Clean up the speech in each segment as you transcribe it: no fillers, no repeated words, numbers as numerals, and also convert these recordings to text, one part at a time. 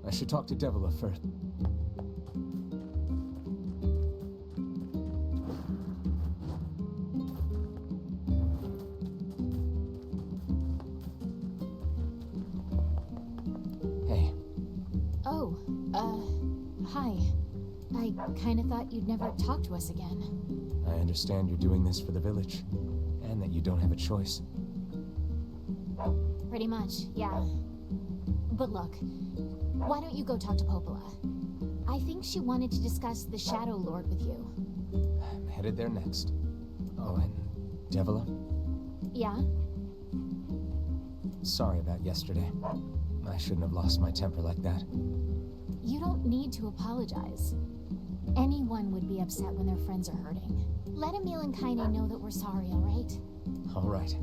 I should talk to Devila first. Hey. Oh, hi. I kinda thought you'd never talk to us again. I understand you're doing this for the village, and that you don't have a choice. Pretty much, yeah. But look, why don't you go talk to Popola? I think she wanted to discuss the Shadow Lord with you. I'm headed there next. Oh, and Devila? Yeah? Sorry about yesterday. I shouldn't have lost my temper like that. You don't need to apologize. Anyone would be upset when their friends are hurting. Let Emil and Kaine know that we're sorry, alright? Alright.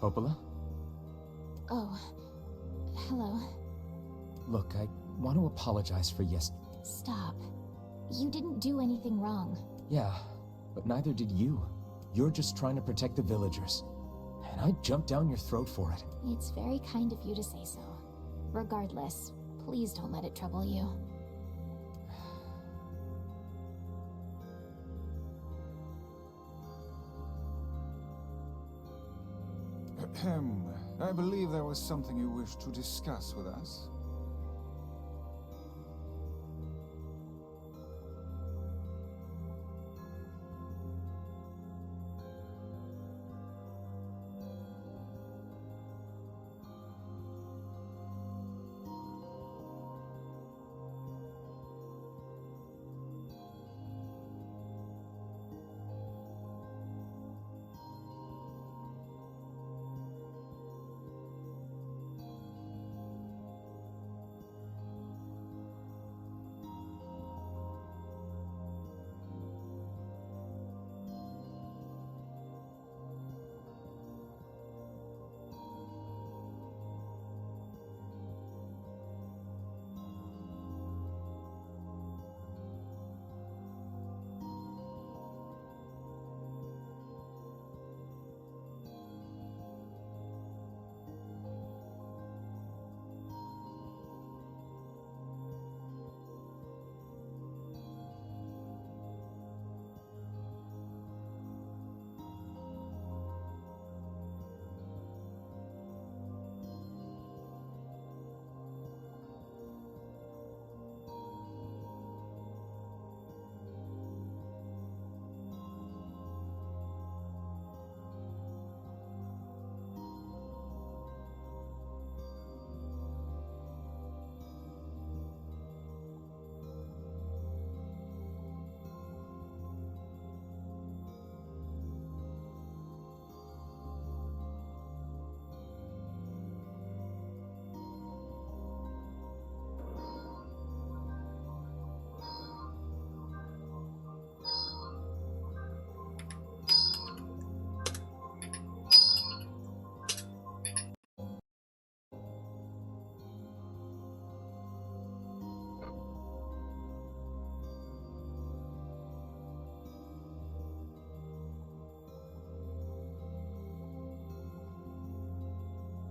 Popola? Oh, hello. Look, I want to apologize for Stop. You didn't do anything wrong. Yeah, but neither did you. You're just trying to protect the villagers. And I jumped down your throat for it. It's very kind of you to say so. Regardless, Please don't let it trouble you. I believe there was something you wished to discuss with us.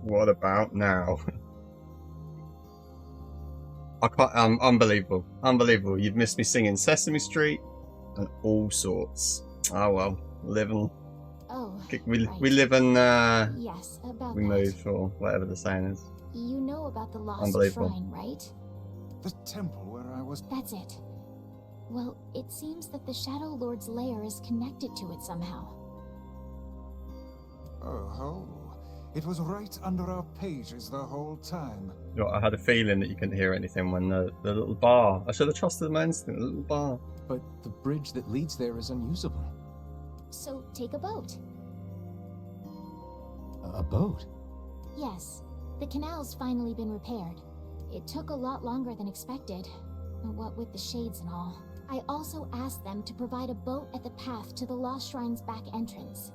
What about now? I can't. Unbelievable. Unbelievable. You've missed me singing Sesame Street and all sorts. Oh well. Living. Oh, We right. live and Yes, about we that. move, or whatever the saying is. You know about the lost Unbelievable. shrine, right? The temple where I was... That's it. Well, it seems that the Shadow Lord's lair is connected to it somehow. Oh, it was right under our pages the whole time. You know, I had a feeling that you couldn't hear anything when the little bar. I should have trusted my instinct. The little bar. But the bridge that leads there is unusable. So take a boat. A boat? Yes, the canal's finally been repaired. It took a lot longer than expected, what with the shades and all. I also asked them to provide a boat at the path to the Lost Shrine's back entrance.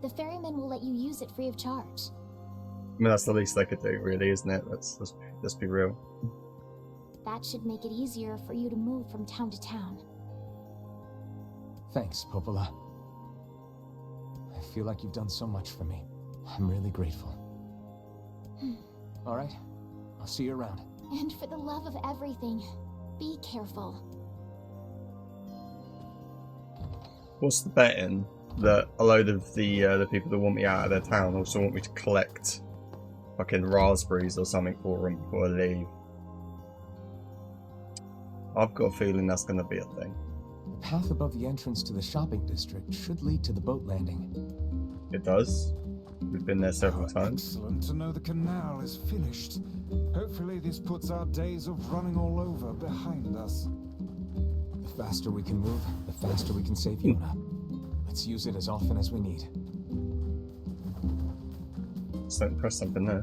The ferryman will let you use it free of charge. I mean, that's the least they could do, really, isn't it? Let's be real. That should make it easier for you to move from town to town. Thanks, Popola. I feel like you've done so much for me. I'm really grateful. All right, I'll see you around. And for the love of everything, be careful. What's the betting that a load of the people that want me out of their town also want me to collect fucking raspberries or something for them before I leave? I've got a feeling that's going to be a thing. The path above the entrance to the shopping district should lead to the boat landing. It does. We've been there several times. Excellent to know the canal is finished. Hopefully this puts our days of running all over behind us. The faster we can move, the faster we can save Yona. Let's use it as often as we need. Just don't press something there.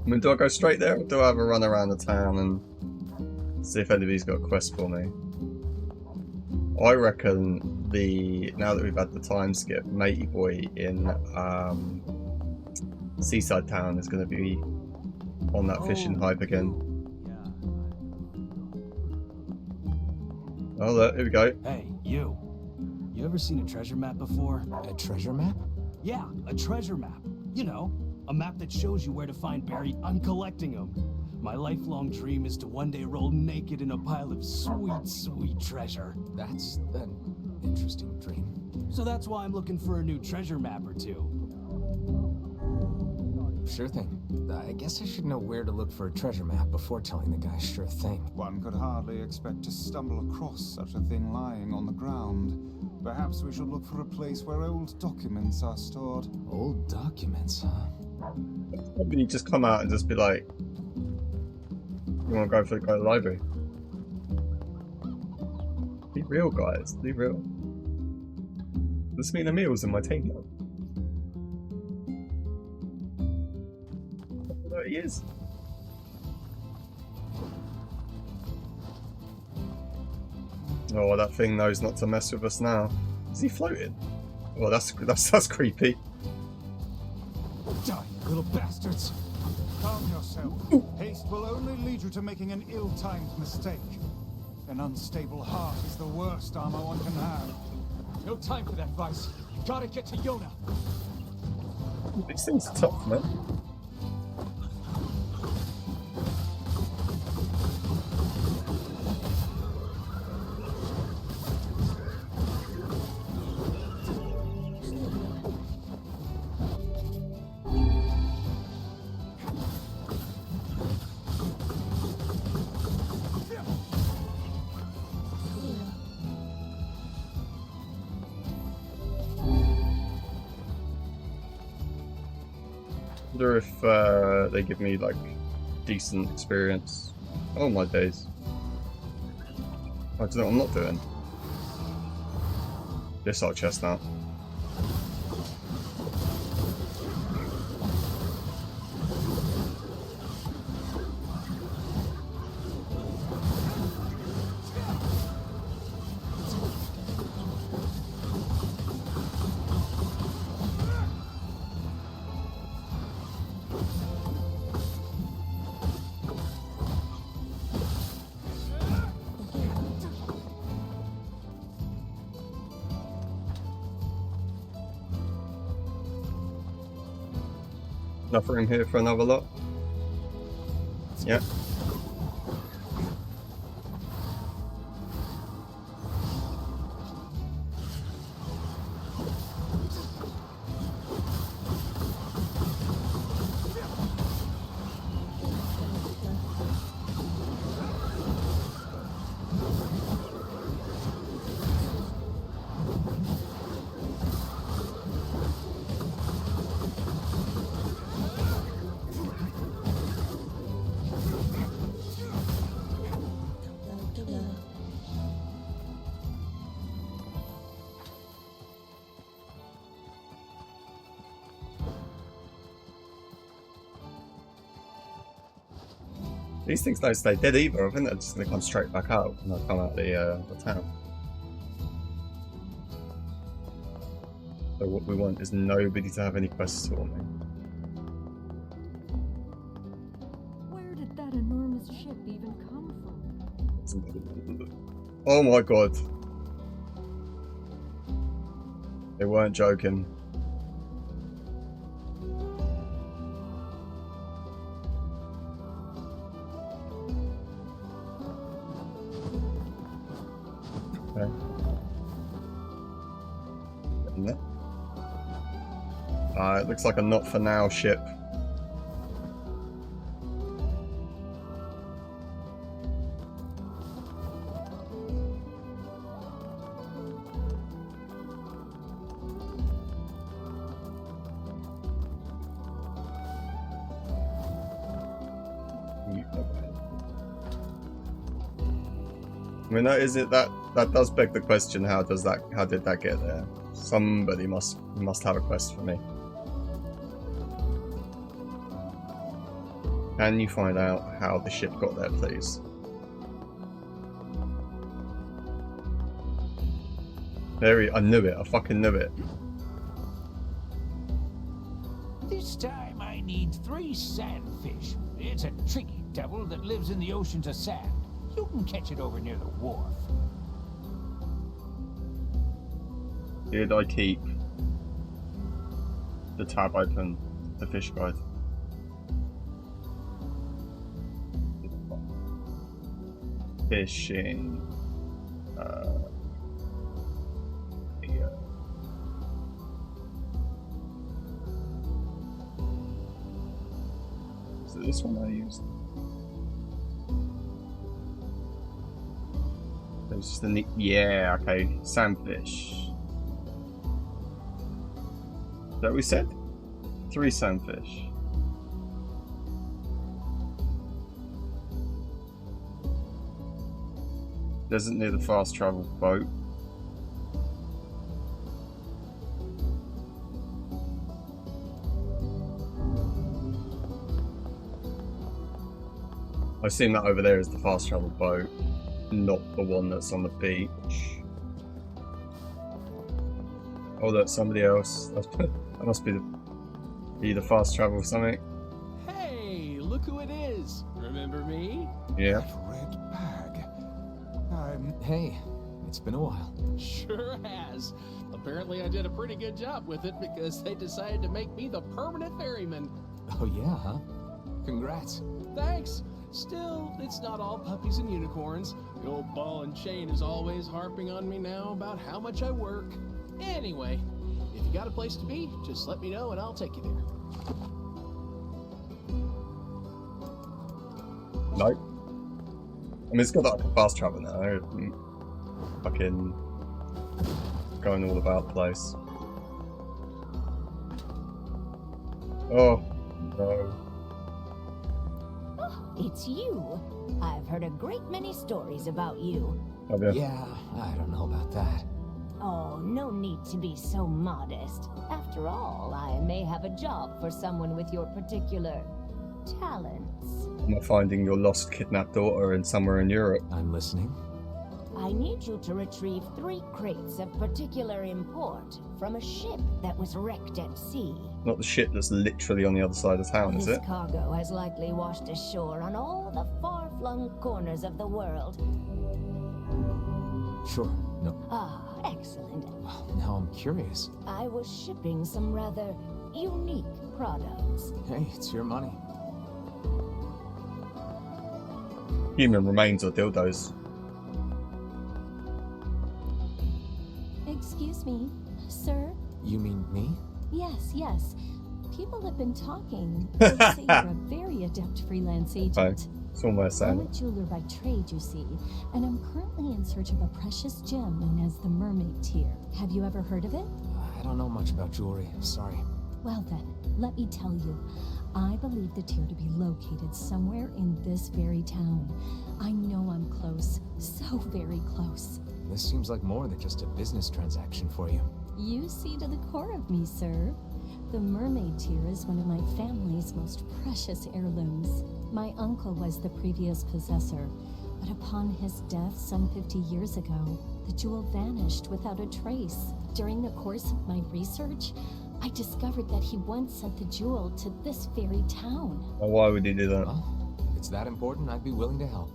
I mean, do I go straight there, or do I have a run around the town and see if anybody's got a quest for me? I reckon now that we've had the time skip, Matey Boy in Seaside Town is going to be on that fishing hype again. Oh look, here we go. Hey, you. You ever seen a treasure map before? A treasure map? Yeah, a treasure map. You know, A map that shows you where to find Barry. I'm collecting them. My lifelong dream is to one day roll naked in a pile of sweet, sweet treasure. That's an interesting dream. So that's why I'm looking for a new treasure map or two. Sure thing. I guess I should know where to look for a treasure map before telling the guy sure thing. One could hardly expect to stumble across such a thing lying on the ground. Perhaps we should look for a place where old documents are stored. Old documents, huh? Maybe you just come out and just be like, you want to go to the library? Be real, guys. Be real. This mean a meal's in my team now. There he is. Oh, that thing knows not to mess with us now. Is he floating? Oh, that's creepy. Die, little bastards! Calm yourself. Haste will only lead you to making an ill-timed mistake. An unstable heart is the worst armor one can have. No time for that, Vice. You gotta get to Yona. These things are tough, man. I wonder if they give me like decent experience. Oh my days. I don't know what I'm not doing. This our chestnut. Enough room here for another lot. Yeah. These things don't stay dead either. I think they're just going to come straight back out when I come out the town. So what we want is nobody to have any quests for me. Where did that enormous ship even come from? Oh my god. They weren't joking. Okay. It looks like a not for now ship. I mean, that does beg the question: how did that get there? Somebody must have a quest for me. Can you find out how the ship got there, please? I knew it. I fucking knew it. This time I need 3 sandfish. It's a tricky devil that lives in the oceans of sand. You can catch it over near the wharf. Did I keep the tab open? the fish guide. Fishing. Yeah. Is it this one I used? There's just the yeah, okay, sandfish. Is that what we said? 3 sandfish. Desert near the fast travel boat. I assume that over there is the fast travel boat, not the one that's on the beach. Oh, that's somebody else. That must be the fast travel or something. Hey, look who it is. Remember me? Yeah. That red bag. I'm... Hey, it's been a while. Sure has. Apparently I did a pretty good job with it because they decided to make me the permanent ferryman. Oh yeah, huh? Congrats. Thanks. Still, it's not all puppies and unicorns. The old ball and chain is always harping on me now about how much I work. Anyway, if you got a place to be, just let me know and I'll take you there. Nope. I mean, it's got like a fast travel now. Fucking going all about the place. Oh no. It's you. I've heard a great many stories about you. Have you? Yeah, I don't know about that. Oh, no need to be so modest. After all, I may have a job for someone with your particular talents. I'm not finding your lost kidnapped daughter in somewhere in Europe. I'm listening. I need you to retrieve 3 crates of particular import from a ship that was wrecked at sea. Not the ship that's literally on the other side of town, is This it? cargo has likely washed ashore on all the far-flung corners of the world. Sure. No. Ah, excellent. Well, now I'm curious. I was shipping some rather unique products. Hey, it's your money. Human remains or dildos. Excuse me, sir? You mean me? Yes. People have been talking. They say you're a very adept freelance agent. It's almost I'm a saying. jeweler by trade, you see, and I'm currently in search of a precious gem known as the Mermaid Tear. Have you ever heard of it? I don't know much about jewelry. Sorry. Well then, let me tell you. I believe the tear to be located somewhere in this very town. I know I'm close, so very close. This seems like more than just a business transaction for you. You see to the core of me, sir. The Mermaid Tear is one of my family's most precious heirlooms. My uncle was the previous possessor, but upon his death some 50 years ago, the jewel vanished without a trace. During the course of my research, I discovered that he once sent the jewel to this very town. Well, why would he do that? Well, if it's that important, I'd be willing to help.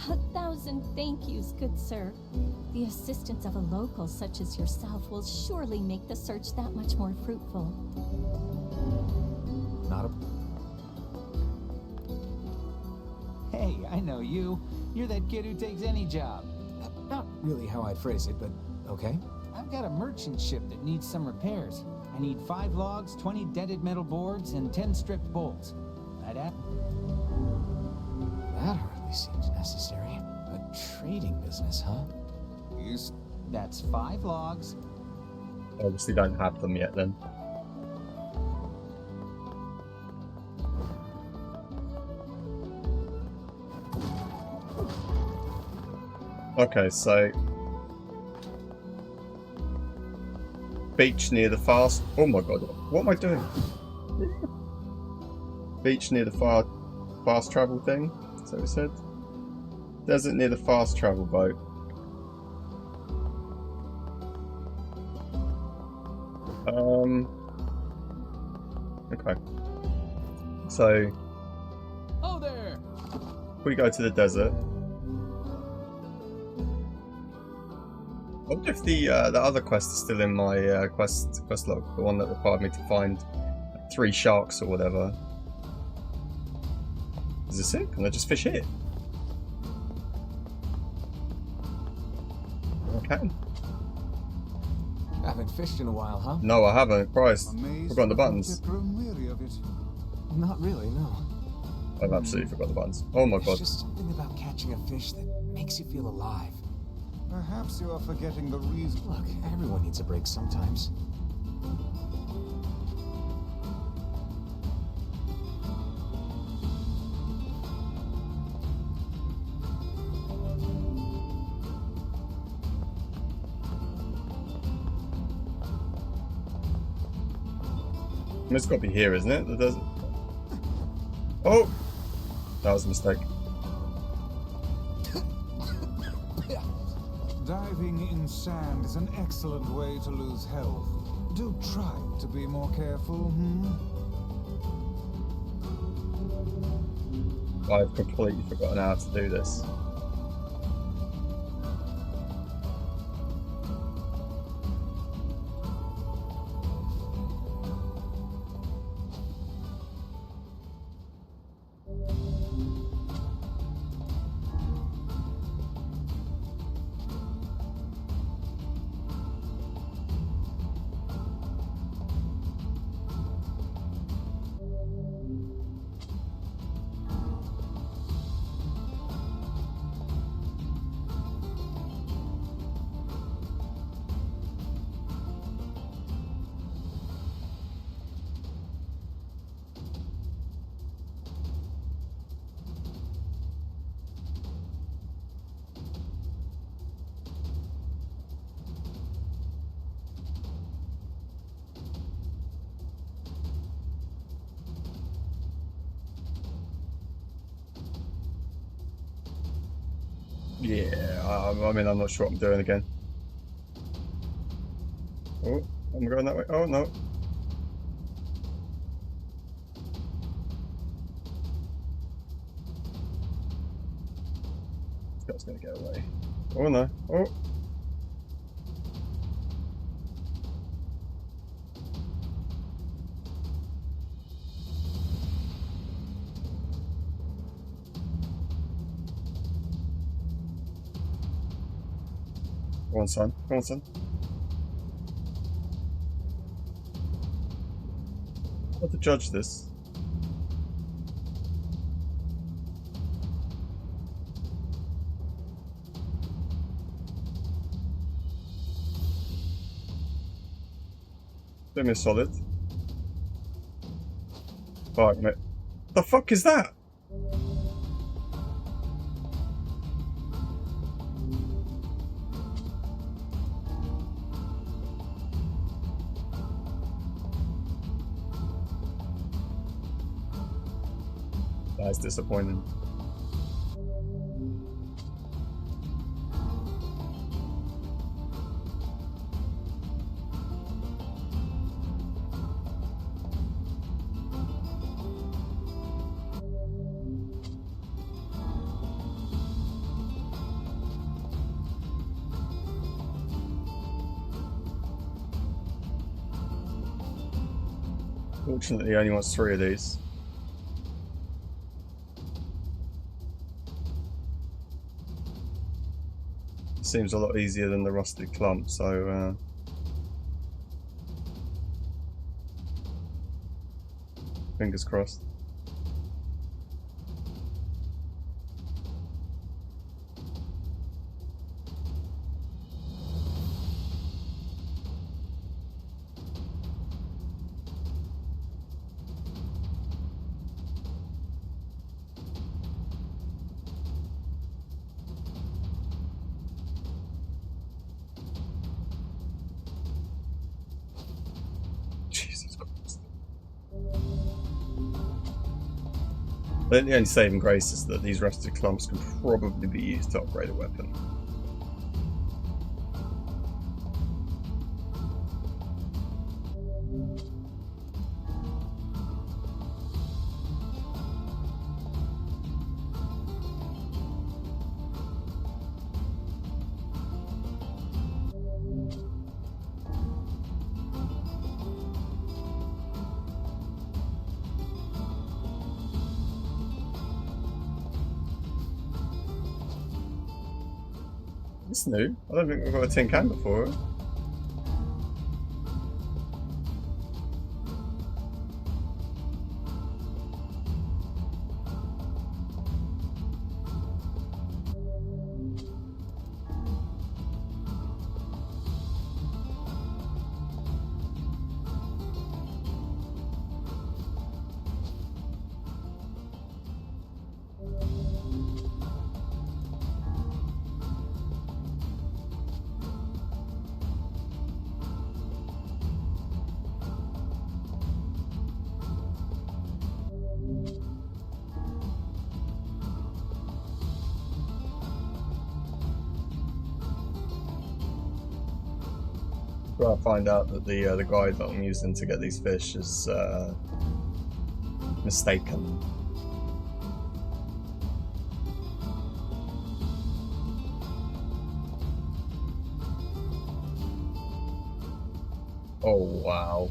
1,000 thank yous, good sir. The assistance of a local such as yourself will surely make the search that much more fruitful. Not a... Hey, I know you. You're that kid who takes any job. Not really how I'd phrase it, but okay. I've got a merchant ship that needs some repairs. I need 5 logs, 20 deaded metal boards, and 10 stripped bolts. That That hardly seems necessary. A trading business, huh? That's 5 logs. Obviously don't have them yet then. Okay, so beach near the fast. Oh my god, what am I doing? Beach near the fast travel thing. Is that what it said? Desert near the fast travel boat. Okay. So Oh there! we go to the desert. I wonder if the other quest is still in my quest log, the one that required me to find 3 sharks or whatever. Is this it? Can I just fish here? Okay. Haven't fished in a while, huh? No, I haven't. Christ. Amazed Forgotten the you haven't buttons. yet grown weary of it. Not really, no. I've absolutely forgot the buttons. Oh my There's god. just something about catching a fish that makes you feel alive. Perhaps you are forgetting the reason. Look, everyone needs a break sometimes. It's got to be here, isn't it? That doesn't. Oh! That was a mistake. Diving in sand is an excellent way to lose health. Do try to be more careful, I've completely forgotten how to do this. Yeah, I mean, I'm not sure what I'm doing again. Oh, am I going that way? Oh, no. That's going to get away. Oh, no. Oh. Go on, son. Go on, son. How to judge this? Do me a solid. Fuck, mate. The fuck is that? That's disappointing. Fortunately, he only wants 3 of these. Seems a lot easier than the rusted clump, so fingers crossed. I think the only saving grace is that these rusted clumps can probably be used to upgrade a weapon. That's new. I don't think we've got a tin can before. I find out that the guide that I'm using to get these fish is mistaken. Oh wow.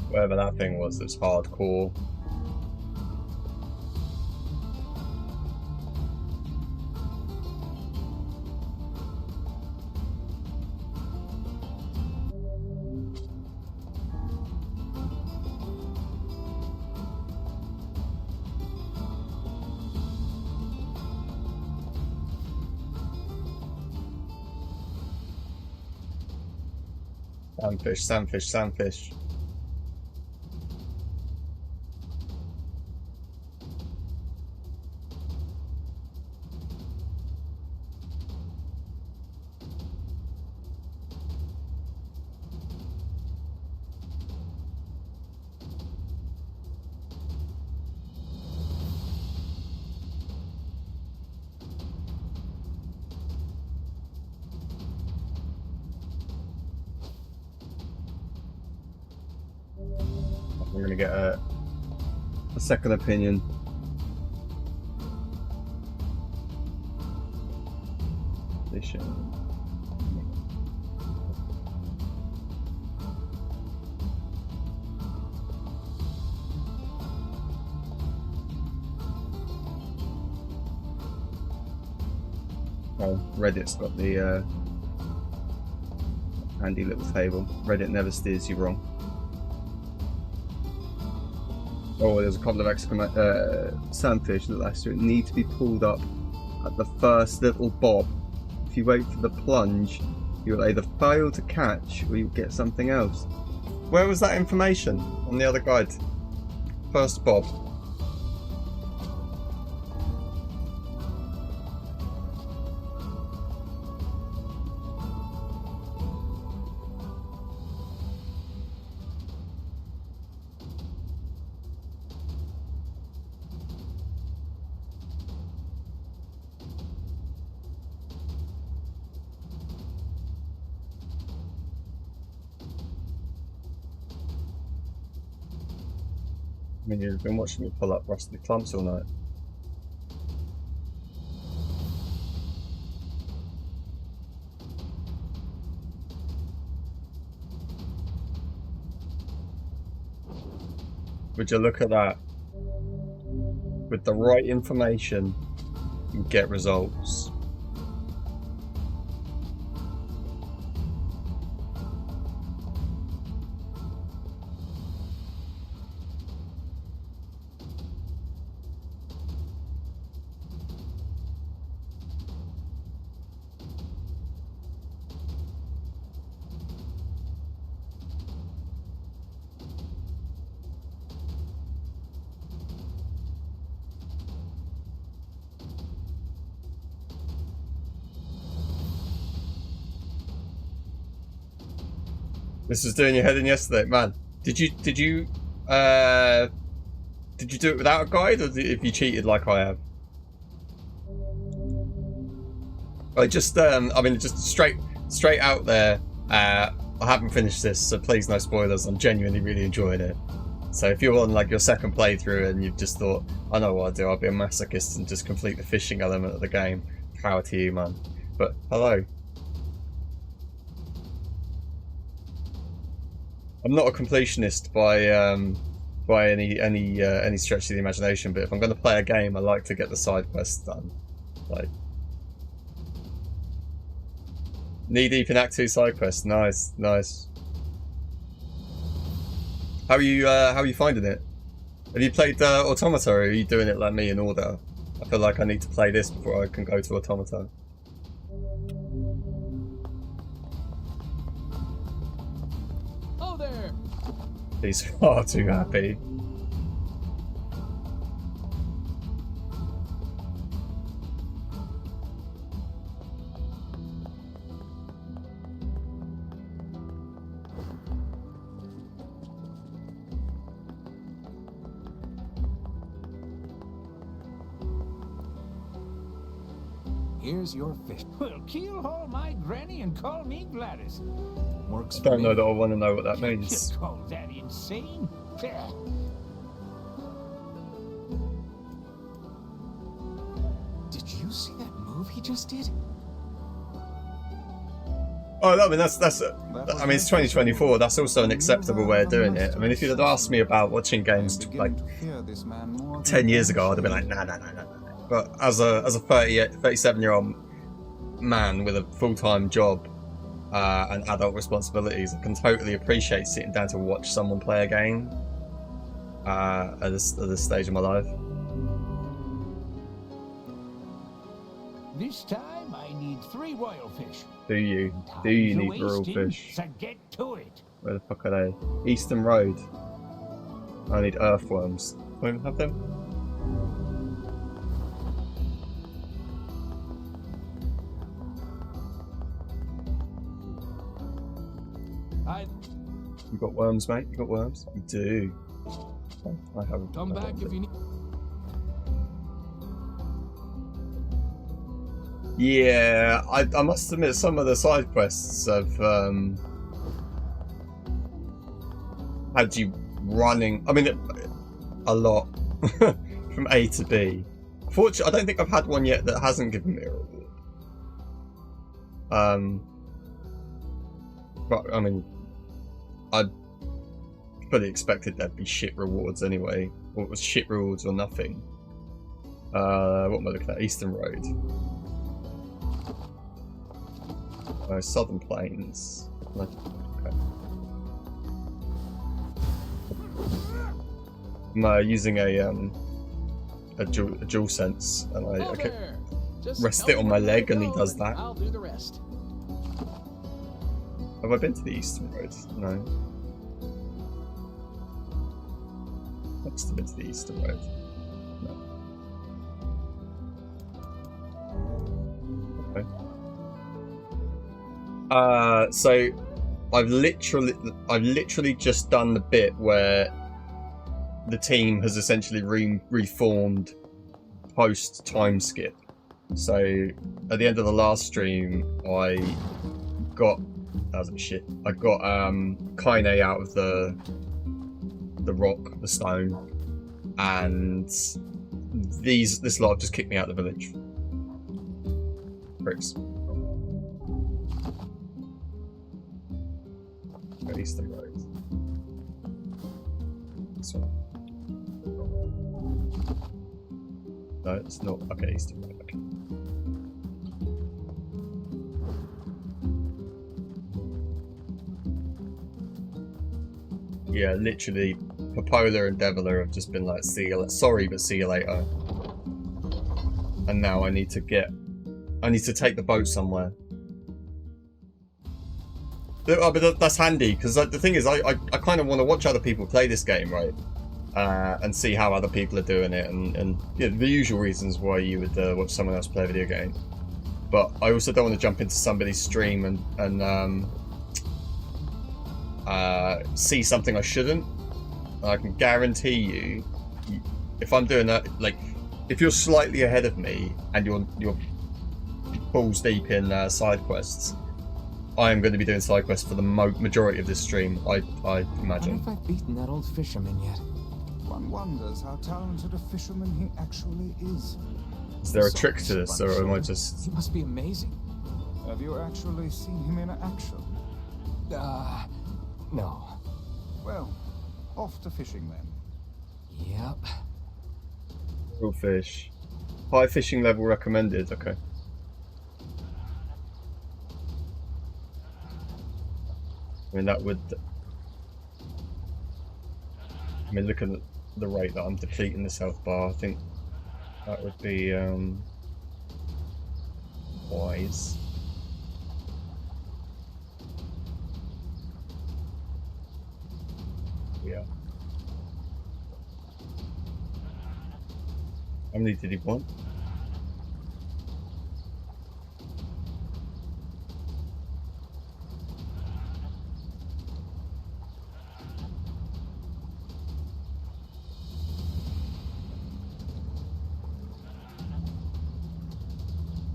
Whatever that thing was, it's hardcore. Sandfish, sandfish, sandfish. I'm gonna get a second opinion. Oh, Reddit's got the handy little table. Reddit never steers you wrong. Oh, there's a couple of sandfish that last year need to be pulled up at the first little bob. If you wait for the plunge, you'll either fail to catch or you'll get something else. Where was that information on the other guide? First bob. I mean, you've been watching me pull up rusty clumps all night. Would you look at that? With the right information, you get results. This was doing your head in yesterday, man. Did you do it without a guide, or if you cheated like I have? I just I mean, just straight out there. I haven't finished this, so please no spoilers. I'm genuinely really enjoying it. So if you're on like your second playthrough and you've just thought, I know what I'll do, I'll be a masochist and just complete the fishing element of the game, power to you, man. But hello. I'm not a completionist by any stretch of the imagination, but if I'm going to play a game, I like to get the side quests done. Like knee deep in Act 2 side quest. Nice, nice. How are you finding it? Have you played Automata, or are you doing it like me in order? I feel like I need to play this before I can go to Automata. Oh there. He's far too happy. Here's your fish. Well, keelhaul my granny and call me Gladys. Works for Don't me. know that I want to know what that means. Just call that insane? Did you see that move he just did? Oh, I mean it's 2024. That's also an acceptable way of doing it. I mean, if you'd have asked me about watching games like 10 years ago, I'd have been like, nah. But as a 37-year-old man with a full-time job and adult responsibilities, I can totally appreciate sitting down to watch someone play a game at this stage of my life. This time I need 3 royal fish. Do you need royal fish? So get to it. Where the fuck are they? Eastern Road. I need earthworms. Do I even have them? You got worms, mate? You got worms? You do. I haven't. Come back if you need. Yeah, I must admit some of the side quests have had you running. I mean, a lot from A to B. Fortunately, I don't think I've had one yet that hasn't given me a reward. But I mean, I fully expected there'd be shit rewards anyway. Or it was shit rewards or nothing. What am I looking at? Eastern Road. Southern Plains. Okay. I'm using a dual sense, and I can rest it on my leg, and he does that. I'll do the rest. Have I been to the Eastern Road? No. Must have been to the Eastern Road. No. Okay. So I've literally just done the bit where the team has essentially reformed post time skip. So at the end of the last stream, I got Kaine out of the rock, the stone, and this lot have just kicked me out of the village. Pricks. Eastern Road. This one. No, it's not. Okay, Eastern Road. Okay. Yeah, literally, Popola and Deviler have just been like, sorry, but see you later. And now I need to take the boat somewhere. But that's handy, because the thing is, I kind of want to watch other people play this game, right? And see how other people are doing it, and yeah, the usual reasons why you would watch someone else play a video game. But I also don't want to jump into somebody's stream and see something I shouldn't. I can guarantee you, if I'm doing that, like, if you're slightly ahead of me and you're balls deep in side quests, I am going to be doing side quests for the majority of this stream, I I wonder imagine. if I've beaten that old fisherman yet. One wonders how talented a fisherman he actually is. Is there a trick to this, or am I just... He must be amazing. Have you actually seen him in action? No. Well, off to fishing then. Yep. Real fish. High fishing level recommended, okay. I mean, that would... I mean, looking at the rate that I'm depleting this health bar, I think that would be, wise. Yeah. How many did he want?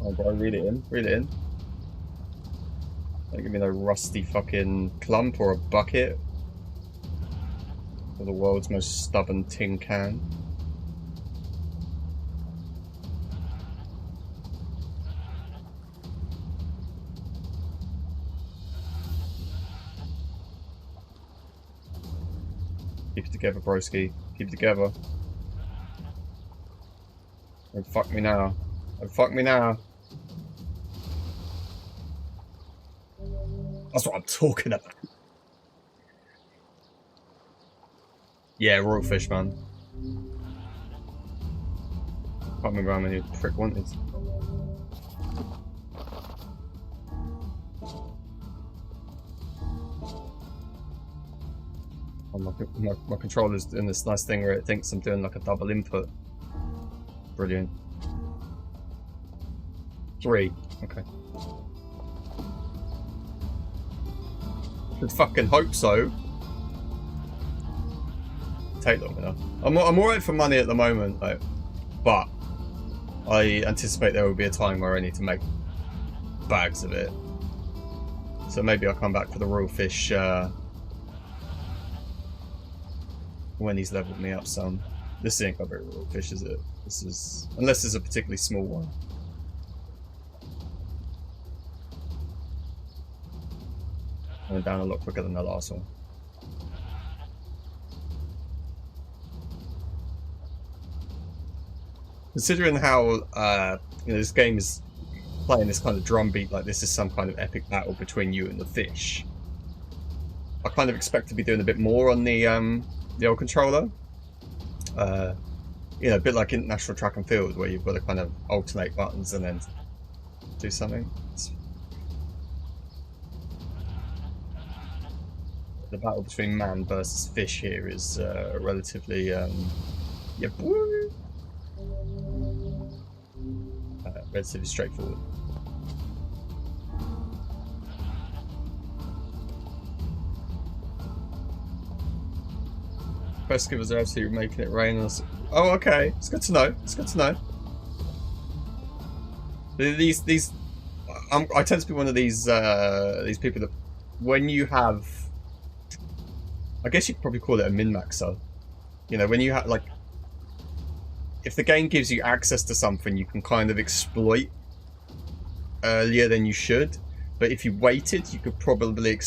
Oh, bro, reel it in. Reel it in. Don't give me no rusty fucking clump or a bucket. Or the world's most stubborn tin can. Keep it together, broski. Keep it together. Don't fuck me now. Don't fuck me now. That's what I'm talking about. Yeah, royal fish, man. Can't remember how many the prick wanted. Oh, my controller's doing this nice thing where it thinks I'm doing like a double input. Brilliant. 3. Okay. Should fucking hope so. Take long enough. I'm alright for money at the moment though, but I anticipate there will be a time where I need to make bags of it. So maybe I'll come back for the royal fish when he's leveled me up some. This ain't got very royal fish, is it? This is, unless it's a particularly small one. Went down a lot quicker than the last one. Considering how you know, this game is playing this kind of drum beat, like this is some kind of epic battle between you and the fish, I kind of expect to be doing a bit more on the old controller. You know, a bit like International Track and Field, where you've got to kind of alternate buttons and then do something. The battle between man versus fish here is relatively, yeah, relatively straightforward. Quest givers are absolutely making it rain. Oh, okay. It's good to know. It's good to know. These, I tend to be one of these people that, when you have, I guess you could probably call it a min-maxer. You know, when you have, like, if the game gives you access to something you can kind of exploit earlier than you should, but if you waited, you could probably,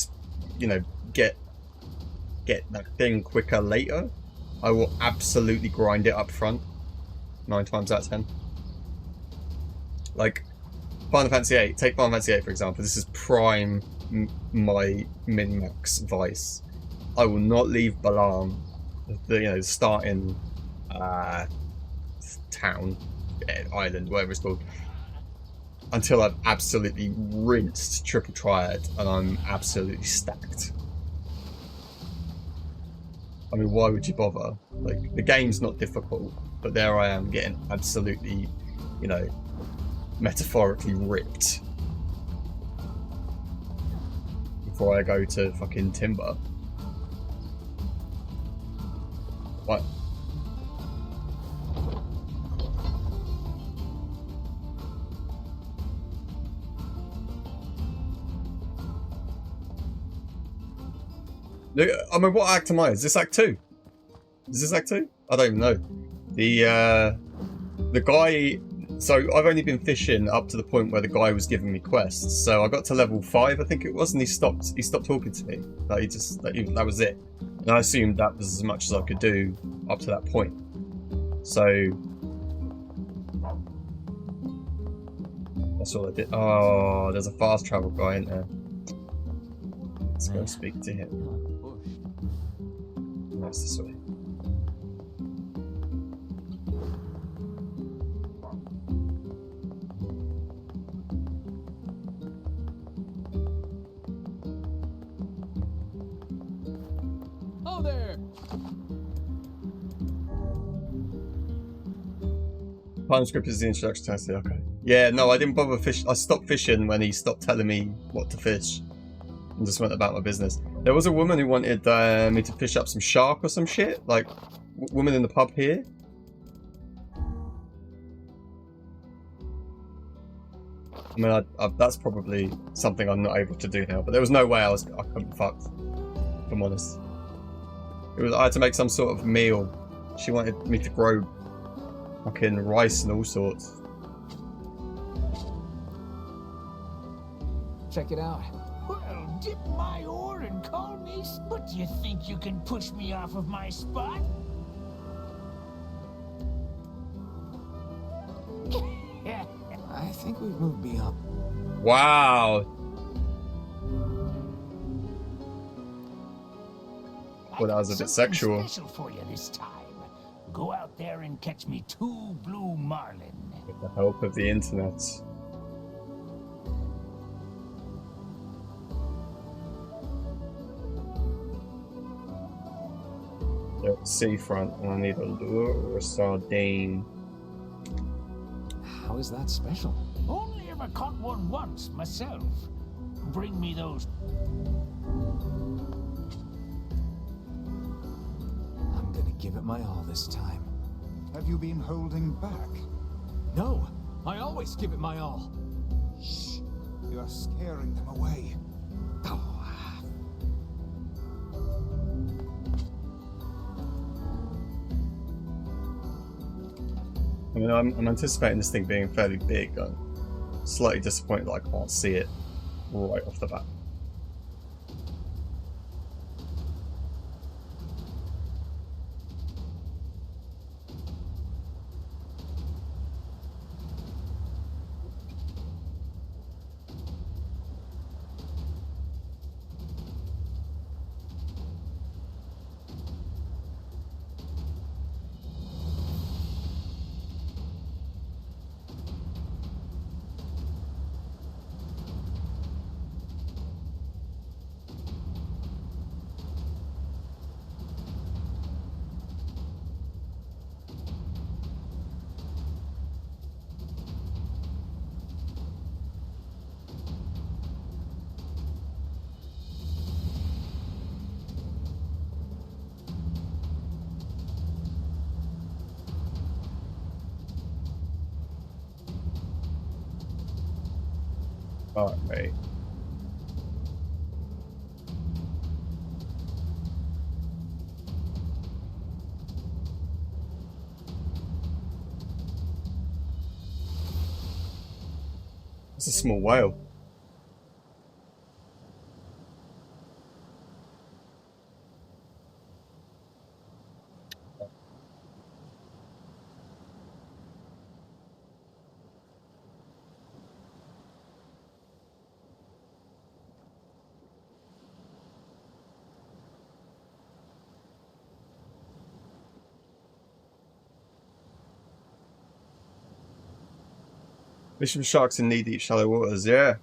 you know, get that thing quicker later. I will absolutely grind it up front 9 times out of 10. Like Final Fantasy VIII, take Final Fantasy VIII for example. This is prime my min-max vice. I will not leave Balam, the starting town, island, whatever it's called, until I've absolutely rinsed Triple Triad and I'm absolutely stacked. I mean, why would you bother? Like, the game's not difficult, but there I am getting absolutely, you know, metaphorically ripped before I go to fucking Timber. What? Look, I mean, what act am I? Is this Act 2? Is this Act 2? I don't even know. The guy... So, I've only been fishing up to the point where the guy was giving me quests. So, I got to level 5, I think it was, and he stopped talking to me. Like, that was it. And I assumed that was as much as I could do up to that point. So... That's all I did. Oh, there's a fast travel guy in there. Let's go speak to him. That's this way. Oh there! Time script is the introduction to it. Okay. Yeah, no, I didn't bother fish. I stopped fishing when he stopped telling me what to fish, and just went about my business. There was a woman who wanted me to fish up some shark or some shit, like woman in the pub here. I mean, that's probably something I'm not able to do now. But there was no way I couldn't fucked. If I'm honest, I had to make some sort of meal. She wanted me to grow fucking rice and all sorts. Check it out. Well, dip my oar and call me. But do you think you can push me off of my spot? I think we've moved beyond. Wow. Well, that was a bit sexual. Special for you this time. Go out there and catch me 2 blue marlin. With the help of the internet. Seafront, and I need a lure or a sardine. How is that special? Only ever caught one once myself. Bring me those. I'm gonna give it my all this time. Have you been holding back? No, I always give it my all. Shh. You are scaring them away. Oh. I mean, I'm anticipating this thing being fairly big. I'm slightly disappointed that I can't see it right off the bat. Alright. It's a small whale. Fishing for sharks in knee-deep shallow waters, yeah.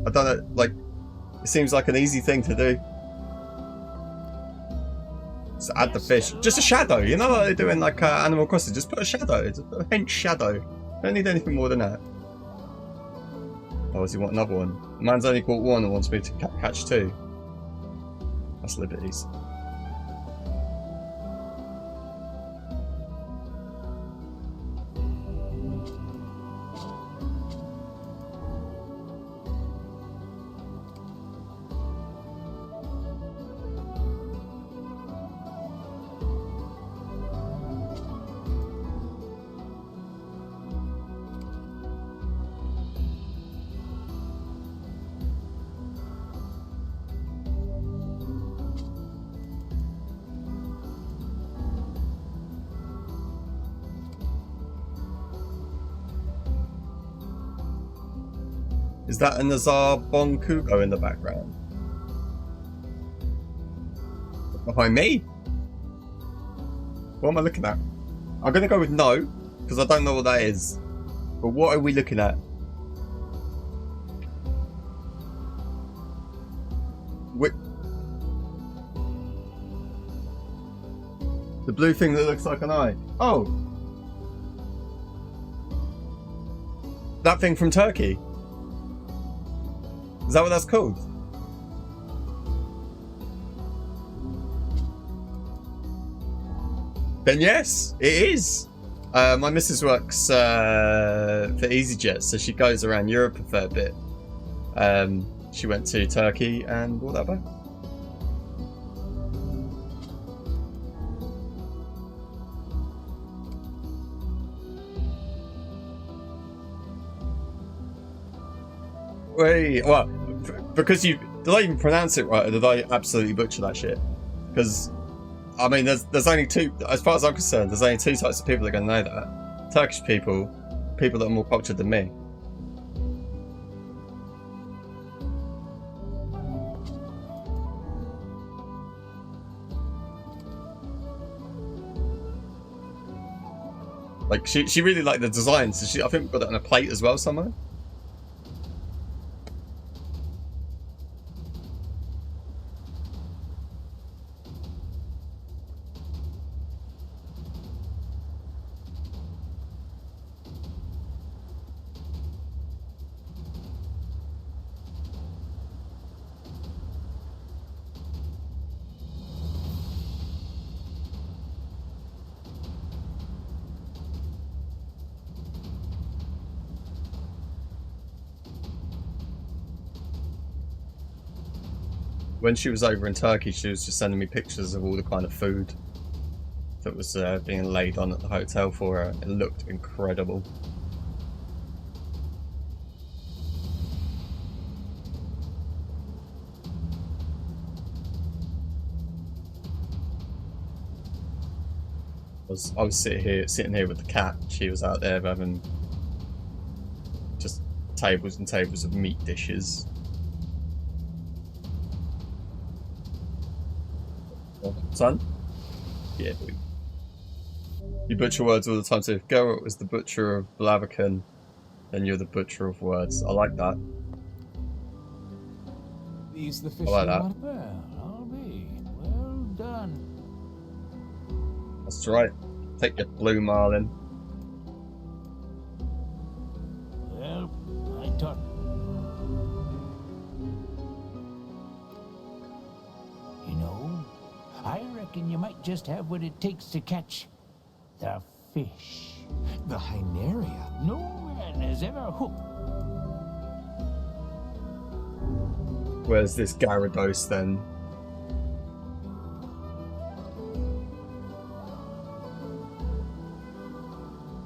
I've done it, like, it seems like an easy thing to do. Just add the fish. Just a shadow, you know what they do in, like, Animal Crossing? Just put a shadow, just put a hench shadow. Don't need anything more than that. Oh, does he want another one? The man's only caught one and wants me to catch 2. That's liberties. Is that a Nazar Bon Kugo in the background? Behind me? What am I looking at? I'm gonna go with no, because I don't know what that is. But what are we looking at? The blue thing that looks like an eye. Oh! That thing from Turkey. Is that what that's called? Then yes, it is. My missus works for EasyJet, so she goes around Europe a fair bit. She went to Turkey and brought that back. Wait, well, because did I even pronounce it right, or did I absolutely butcher that shit? Because, I mean, there's only two, as far as I'm concerned, there's only two types of people that are going to know that. Turkish people, people that are more cultured than me. Like, she really liked the design, so I think we've got it on a plate as well somewhere. When she was over in Turkey, she was just sending me pictures of all the kind of food that was being laid on at the hotel for her. It looked incredible. I was sitting here with the cat. She was out there having just tables and tables of meat dishes. Son? Yeah, boy. You butcher words all the time, so if Geralt was the butcher of Blaviken, then you're the butcher of words. I like that. These the fish I like that. I'll be well done. That's right. Take your blue marlin. Well, I thought. You know, I reckon you might just have what it takes to catch the fish. The Hyneria? No man has ever hooked. Where's this Gyarados then?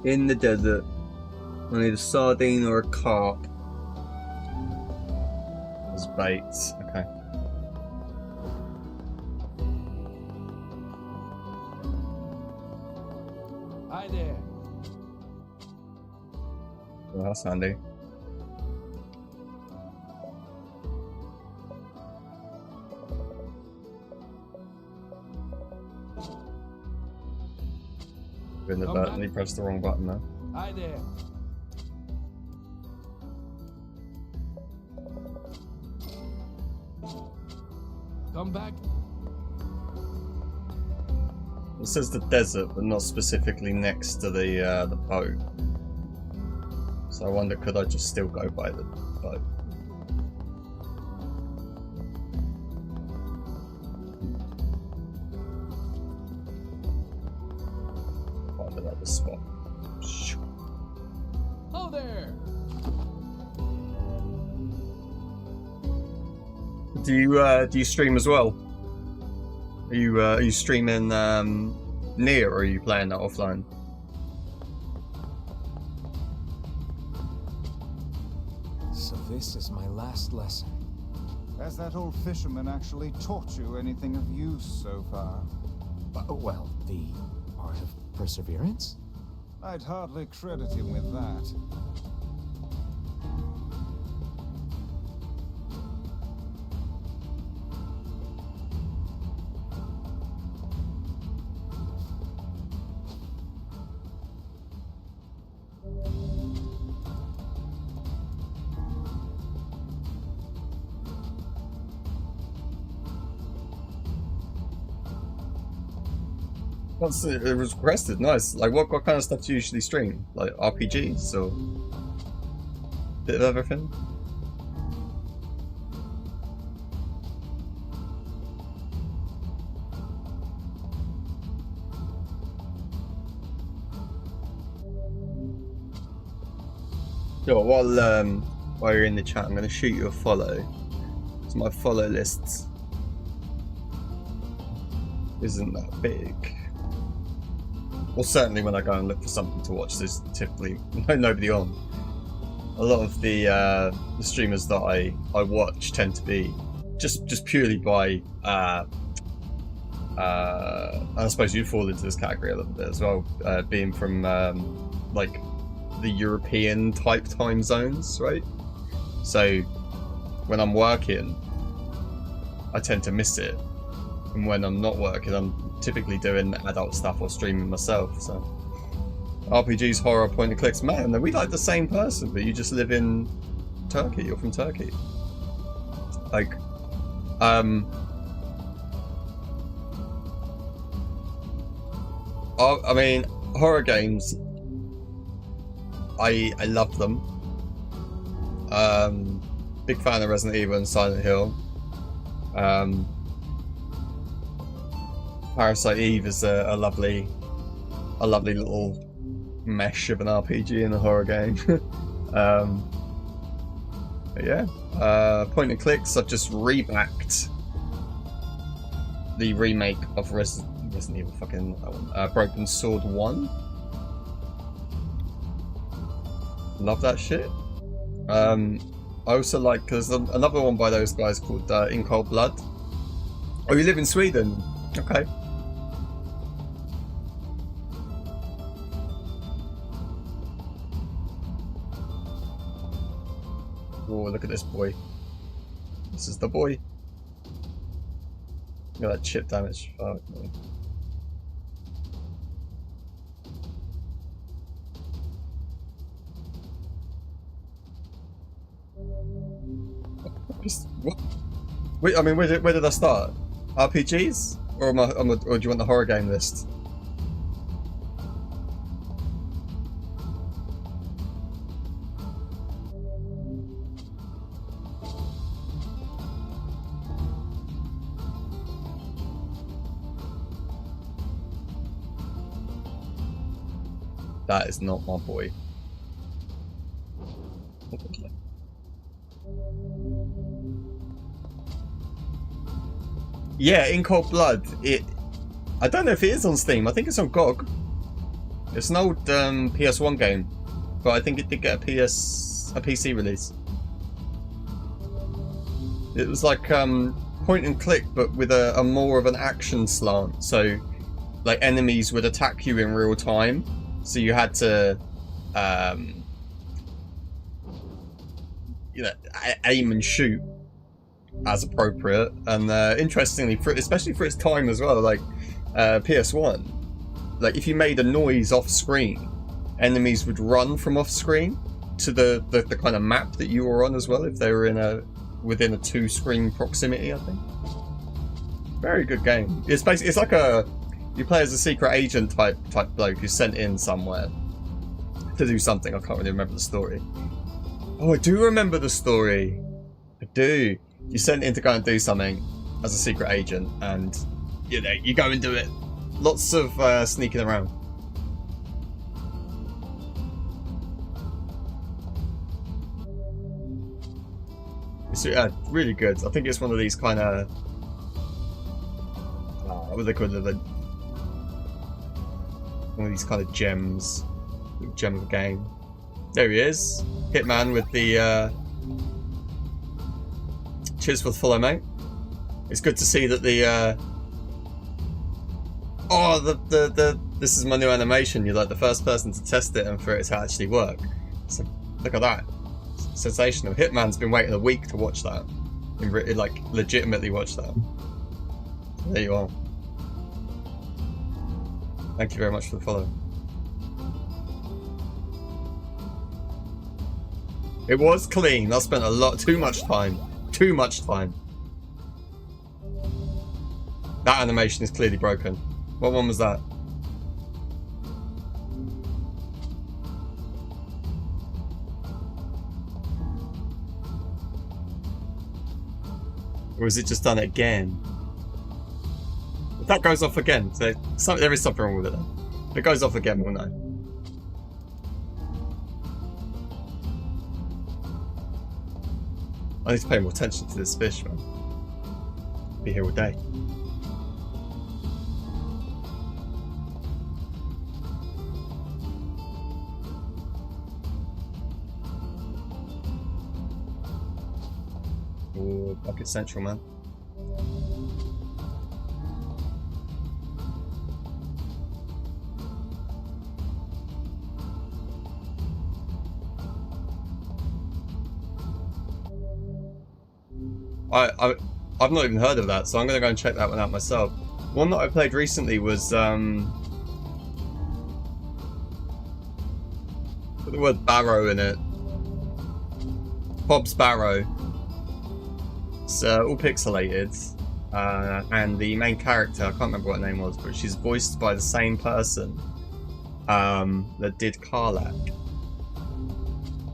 In the desert. I need a sardine or a carp as baits. Okay. Hi there. Well, that's handy. In the button, he pressed the wrong button now. Hi there. Come back. It says the desert, but not specifically next to the boat. So I wonder, could I just still go by the boat? Find another spot. Oh there! Do you stream as well? Are you streaming Nier, or are you playing that offline? So this is my last lesson. Has that old fisherman actually taught you anything of use so far? Well, the art of perseverance? I'd hardly credit him with that. Once it was requested, nice. Like, what kind of stuff do you usually stream? Like RPGs or bit of everything? Sure. While you're in the chat, I'm going to shoot you a follow. So my follow list isn't that big. Well, certainly when I go and look for something to watch, there's typically nobody on. A lot of the streamers that I watch tend to be just purely by and I suppose you fall into this category a little bit as well, being from like the European type time zones, right? So when I'm working, I tend to miss it, and when I'm not working, I'm typically doing adult stuff or streaming myself. So RPGs, horror, point and clicks. Man, we like the same person, but you just live in Turkey. You're from Turkey. Like, I mean, horror games, I love them. Big fan of Resident Evil and Silent Hill. Parasite Eve is a lovely little mesh of an RPG in a horror game. But yeah, point and clicks. I've just rebacked the remake of Resident Evil, fucking Broken Sword 1. Love that shit. I also like, there's another one by those guys called In Cold Blood. Oh, you live in Sweden? Okay. Oh, look at this boy. This is the boy. Look at that chip damage. Fuck me. What? Wait, I mean, where did I start? RPGs? Or or do you want the horror game list? That is not my boy. Yeah, In Cold Blood. I don't know if it is on Steam. I think it's on GOG. It's an old PS1 game, but I think it did get a PC release. It was like point and click, but with a more of an action slant. So, like, enemies would attack you in real time. So you had to, you know, aim and shoot as appropriate. And interestingly, especially for its time as well, like PS1, like if you made a noise off screen, enemies would run from off screen to the kind of map that you were on as well, if they were within a 2-screen proximity, I think. Very good game. It's basically, it's like you play as a secret agent type bloke who's sent in somewhere to do something. I can't really remember the story. Oh, I do remember the story. I do. You're sent in to go and do something as a secret agent, and you know, you go and do it. Lots of sneaking around. It's really good. I think it's one of these kind of what do they call it? One of these kind of gems, gem of the game. There he is, Hitman with the. Cheers for the follow, mate. It's good to see that the. This is my new animation. You're like the first person to test it and for it to actually work. So look at that, sensational. Hitman's been waiting a week to watch that, and like legitimately watch that. There you are. Thank you very much for the follow. It was clean. I spent too much time. That animation is clearly broken. What one was that? Or has it just done it again? If that goes off again, so there is something wrong with it then. If it goes off again, we'll know. I need to pay more attention to this fish, man. Be here all day. Oh, Bucket Central, man. I've not even heard of that, so I'm gonna go and check that one out myself. One that I played recently was put the word Barrow in it. Bob's Barrow. It's all pixelated, and the main character, I can't remember what her name was, but she's voiced by the same person that did Karlach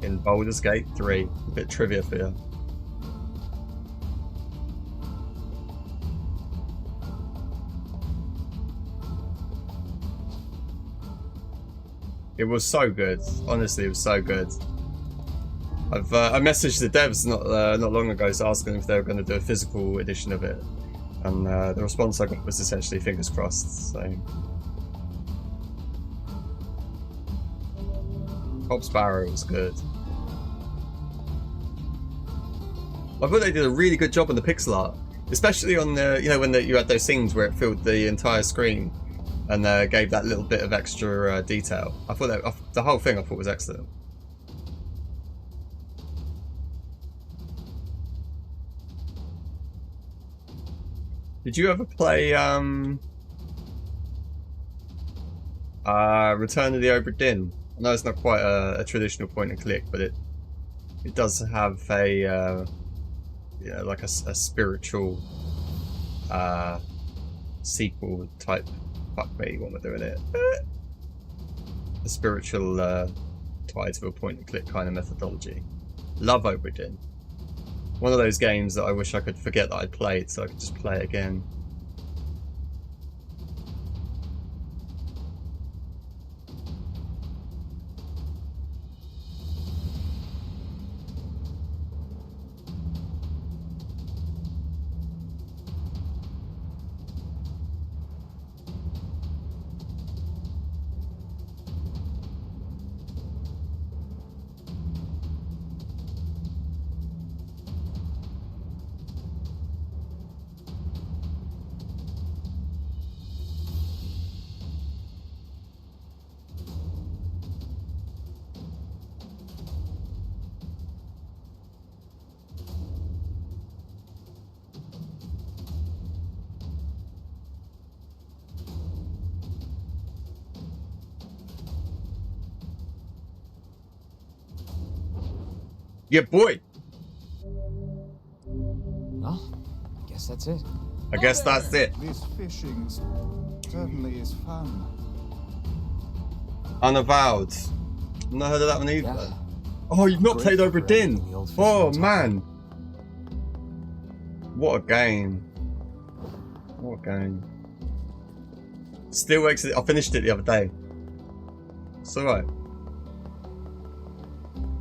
in Baldur's Gate 3. A bit trivia for you. It was so good. Honestly, it was so good. I messaged the devs not long ago, so asking if they were going to do a physical edition of it, and the response I got was essentially fingers crossed. So, Bob's Barrow was good. I thought they did a really good job on the pixel art, especially on the when you had those scenes where it filled the entire screen. And gave that little bit of extra detail. I thought that the whole thing I thought was excellent. Did you ever play Return of the Obra Dinn? I know it's not quite a traditional point and click, but it does have a like a spiritual sequel type. Fuck me, what am I doing it? A spiritual tie to a point and click kind of methodology. Love Obra Dinn. One of those games that I wish I could forget that I'd played so I could just play it again. Yeah, boy. Well, I guess that's it. I guess that's it. This fishing certainly is fun. Unavowed. I've not heard of that one either. Yeah. Oh, you've not Great played Obra for Dinn. the old Oh fisherman man. What a game. What a game. Still works. I finished it the other day. It's alright.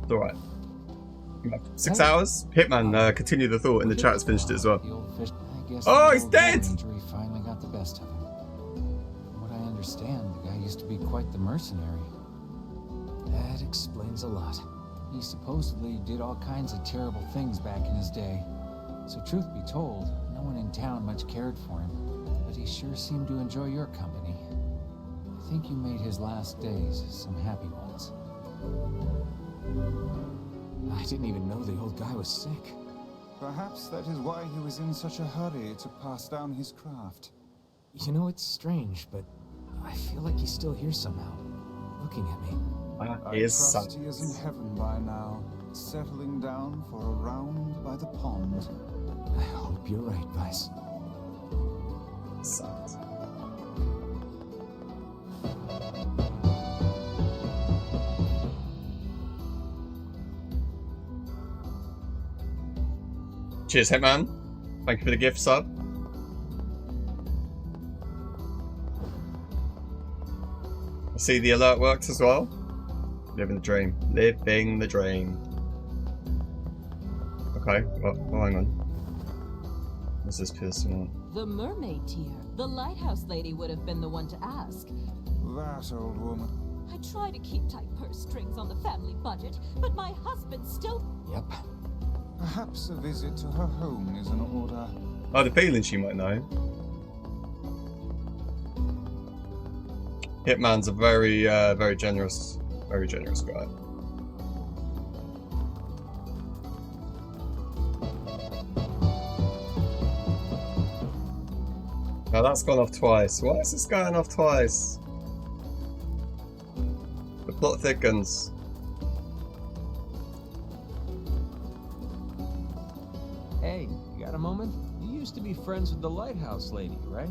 It's alright. 6 hours? Hitman, continue the thought in the chat, has finished it as well. The old fish. I guess Oh, the he's old dead! gun injury finally got the best of him. From what I understand, the guy used to be quite the mercenary. That explains a lot. He supposedly did all kinds of terrible things back in his day. So truth be told, no one in town much cared for him. But he sure seemed to enjoy your company. I think you made his last days some happy ones. I didn't even know the old guy was sick. Perhaps that is why he was in such a hurry to pass down his craft. You know, it's strange, but I feel like he's still here somehow, looking at me. I trust he is in heaven by now, settling down for a round by the pond. I hope you're right, Vice. Sucks. Cheers, Hitman. Thank you for the gift sub. I see the alert worked as well. Living the dream. Living the dream. Okay, well, hang on. What's this person? The mermaid tier. The lighthouse lady would have been the one to ask. That old woman. I try to keep tight purse strings on the family budget, but my husband still... Yep. Perhaps a visit to her home is in order. I had a feeling she might know. Hitman's a very generous guy. Now that's gone off twice. Why is this going off twice? The plot thickens. Hey, you got a moment? You used to be friends with the lighthouse lady, right?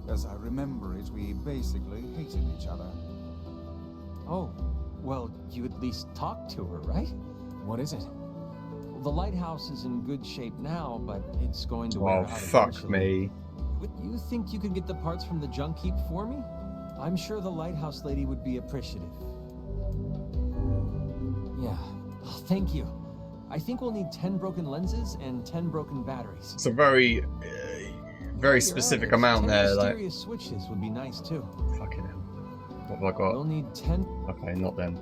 As I remember it, we basically hated each other. Oh, well, you at least talked to her, right? What is it? Well, the lighthouse is in good shape now, but it's going to wear Oh, out fuck eventually. me. Would you think you could get the parts from the junk heap for me? I'm sure the lighthouse lady would be appreciative. Yeah. Oh, thank you. I think we'll need 10 broken lenses and 10 broken batteries. It's a very While you're specific at it, amount 10 there. Like, mysterious switches would be nice too. fucking hell. What have I got? We'll need 10. Okay, not them.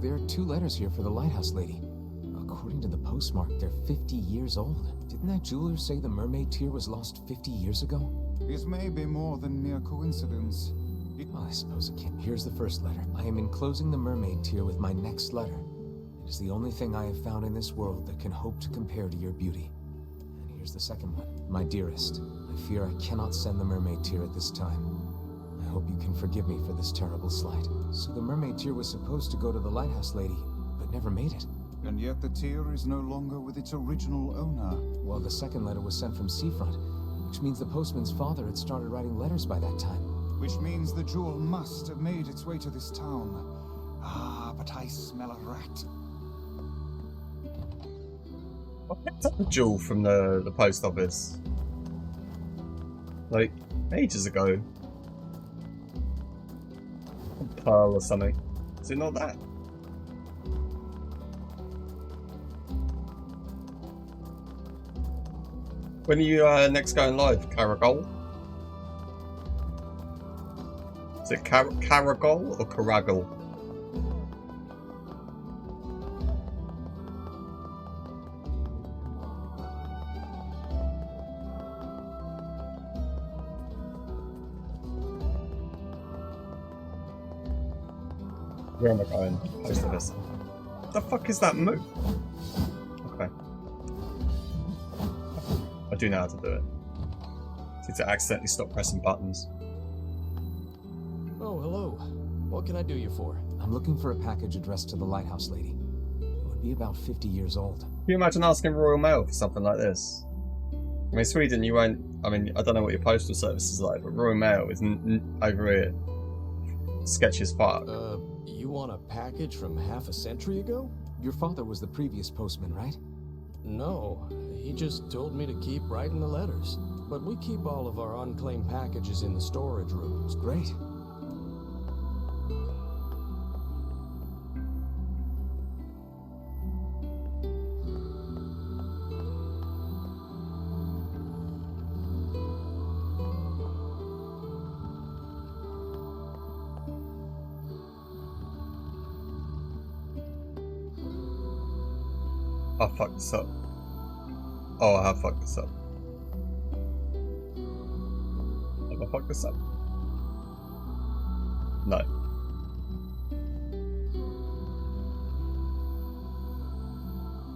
There are 2 letters here for the lighthouse lady. According to the postmark, they're 50 years old. Didn't that jeweler say the mermaid tear was lost 50 years ago? It may be more than mere coincidence. Well, I suppose it can't. Here's the first letter. I am enclosing the mermaid tear with my next letter. It is the only thing I have found in this world that can hope to compare to your beauty. And here's the second one. My dearest, I fear I cannot send the mermaid tear at this time. I hope you can forgive me for this terrible slight. So the mermaid tear was supposed to go to the lighthouse lady, but never made it. And yet the tear is no longer with its original owner. Well, the second letter was sent from Seafront, which means the postman's father had started writing letters by that time. Which means the jewel must have made its way to this town. Ah, but I smell a rat. I picked up a jewel from the post office. Like, ages ago. A pearl or something. Is it not that? When are you next going live, Caragol? Is it Caragol or Caragol? Where am I going? Post office. What the fuck is that move? Okay. I do know how to do it. I need to accidentally stop pressing buttons. Oh, hello. What can I do you for? I'm looking for a package addressed to the lighthouse lady. It would be about 50 years old. Can you imagine asking Royal Mail for something like this? I mean, Sweden, you won't. I mean, I don't know what your postal service is like, but Royal Mail is over here. Sketchy as fuck. You want a package from half a century ago? Your father was the previous postman, right? No, he just told me to keep writing the letters. But we keep all of our unclaimed packages in the storage rooms. Great. I fucked this up. Oh, I have fucked this up. Have I fucked this up? No.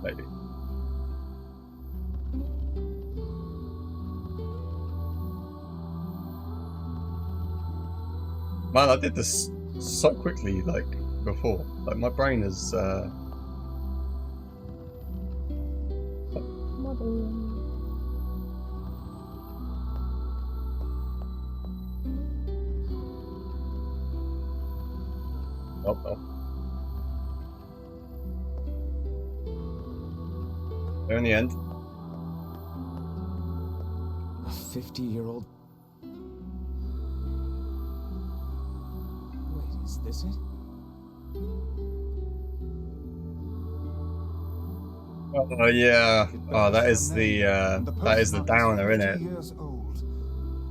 Maybe. Man, I did this so quickly, like, before. Like, my brain is, Oh, oh. in the end. A 50-year-old... Wait, is this it? Oh yeah. Oh, that is the downer, isn't it? Years old.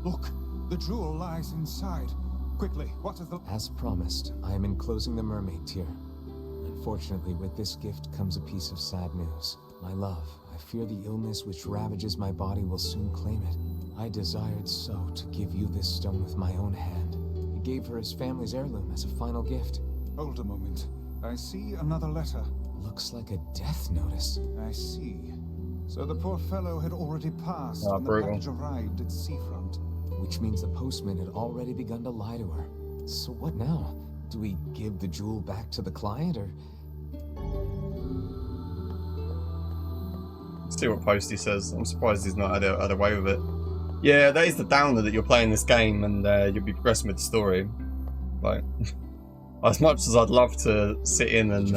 Look, the jewel lies inside. Quickly, what is the... As promised, I am enclosing the mermaid tear. Unfortunately, with this gift comes a piece of sad news. My love, I fear the illness which ravages my body will soon claim it. I desired so to give you this stone with my own hand. He gave her his family's heirloom as a final gift. Hold a moment. I see another letter. Looks like a death notice. I see. So the poor fellow had already passed Oh, when the brutal. package arrived at seafront. Which means the postman had already begun to lie to her. So what now? Do we give the jewel back to the client, or... See what Posty says. I'm surprised he's not had away with it. Yeah, that is the downer that you're playing this game and you'll be progressing with the story. Like, as much as I'd love to sit in and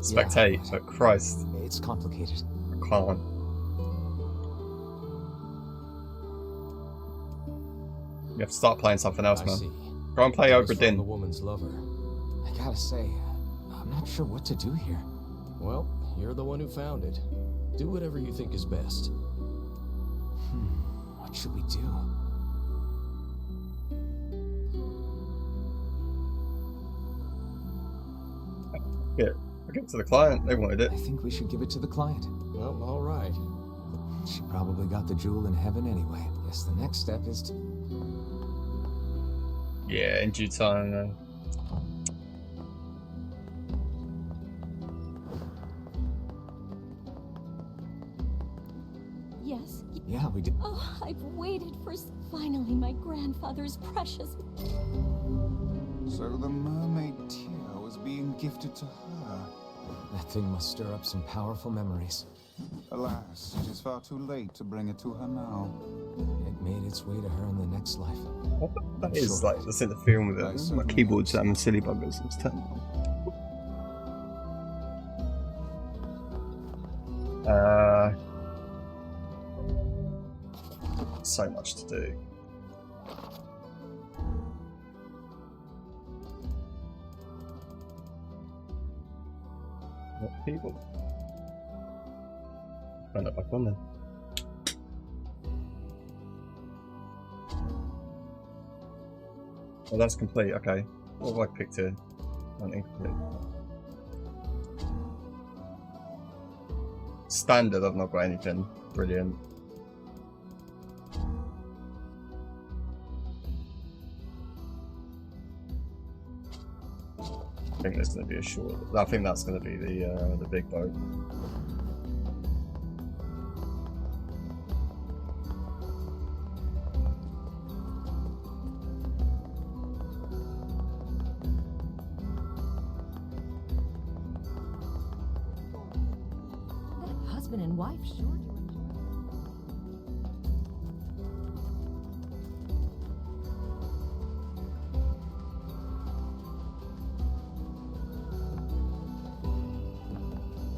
spectate, but Christ, It's complicated. I can't. You have to start playing something else, I man. see. Go and play I was Obra from Dinn. the woman's lover. I gotta say, I'm not sure what to do here. Well, you're the one who found it. Do whatever you think is best. What should we do? Yeah, I'll give it to the client. They wanted it. I think we should give it to the client. Well, all right. She probably got the jewel in heaven anyway. Guess the next step is to... Yeah, in due time. Yes. Yeah, we did. Oh, I've waited for finally my grandfather's precious. So the mermaid tear was being gifted to her. That thing must stir up some powerful memories. Alas, it is far too late to bring it to her now. It made its way to her in the next life. That is like, that's interfering with it. My keyboard's having silly buggers. It's turning on. So much to do. What keyboard? Turn it back on then. Oh, that's complete, okay. What have I picked here? Incomplete. Standard, I've not got anything. Brilliant. I think there's going to be a short. I think that's going to be the big boat. That husband and wife sure do enjoy.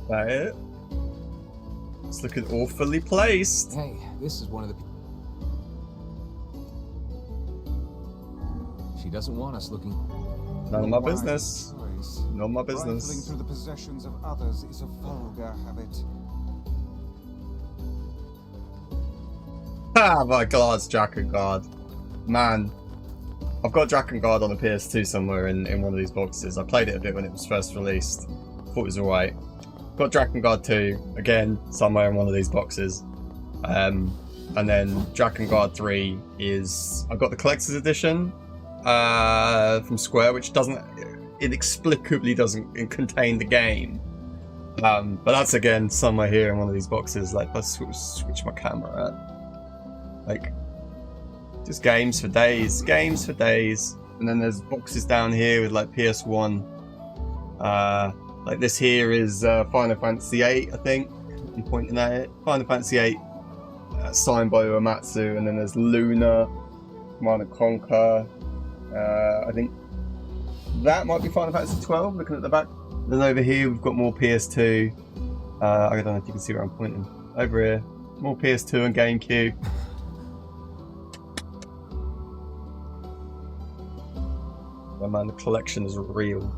That it? It's looking awfully placed. Hey, this is one of the... She doesn't want us looking... None of my Wise business. choice. None of my Rifling business. through the possessions of others is a vulgar habit. Ah, my God, Drakengard. Man. I've got Drakengard on the PS2 somewhere in one of these boxes. I played it a bit when it was first released. Thought it was alright. Got Drakengard 2, again, somewhere in one of these boxes. And then Drakengard 3 is... I've got the Collector's Edition from Square, which doesn't... inexplicably doesn't contain the game. But that's, again, somewhere here in one of these boxes. Like, let's switch my camera at. Like, just games for days. Games for days. And then there's boxes down here with, like, PS1. Like this here is Final Fantasy VIII, I think. I'm pointing at it. Final Fantasy VIII, signed by Uematsu, and then there's Luna, Command & Conquer. I think that might be Final Fantasy XII. Looking at the back. Then over here we've got more PS2. I don't know if you can see where I'm pointing. Over here. More PS2 and GameCube. Oh man, the collection is real.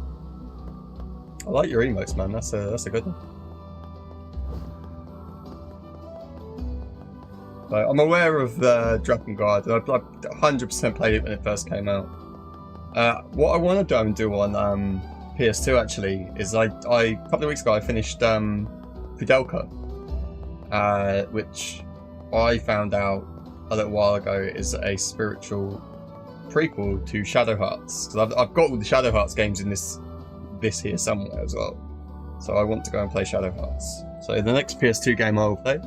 I like your emotes, man. That's a good one. So I'm aware of the Dragon Guard. I've 100% played it when it first came out. What I want to do on PS2 actually is a couple of weeks ago I finished Kudelka, which I found out a little while ago is a spiritual prequel to Shadow Hearts. Because I've got all the Shadow Hearts games in this here somewhere as well. So I want to go and play Shadow Hearts. So the next PS2 game I will play,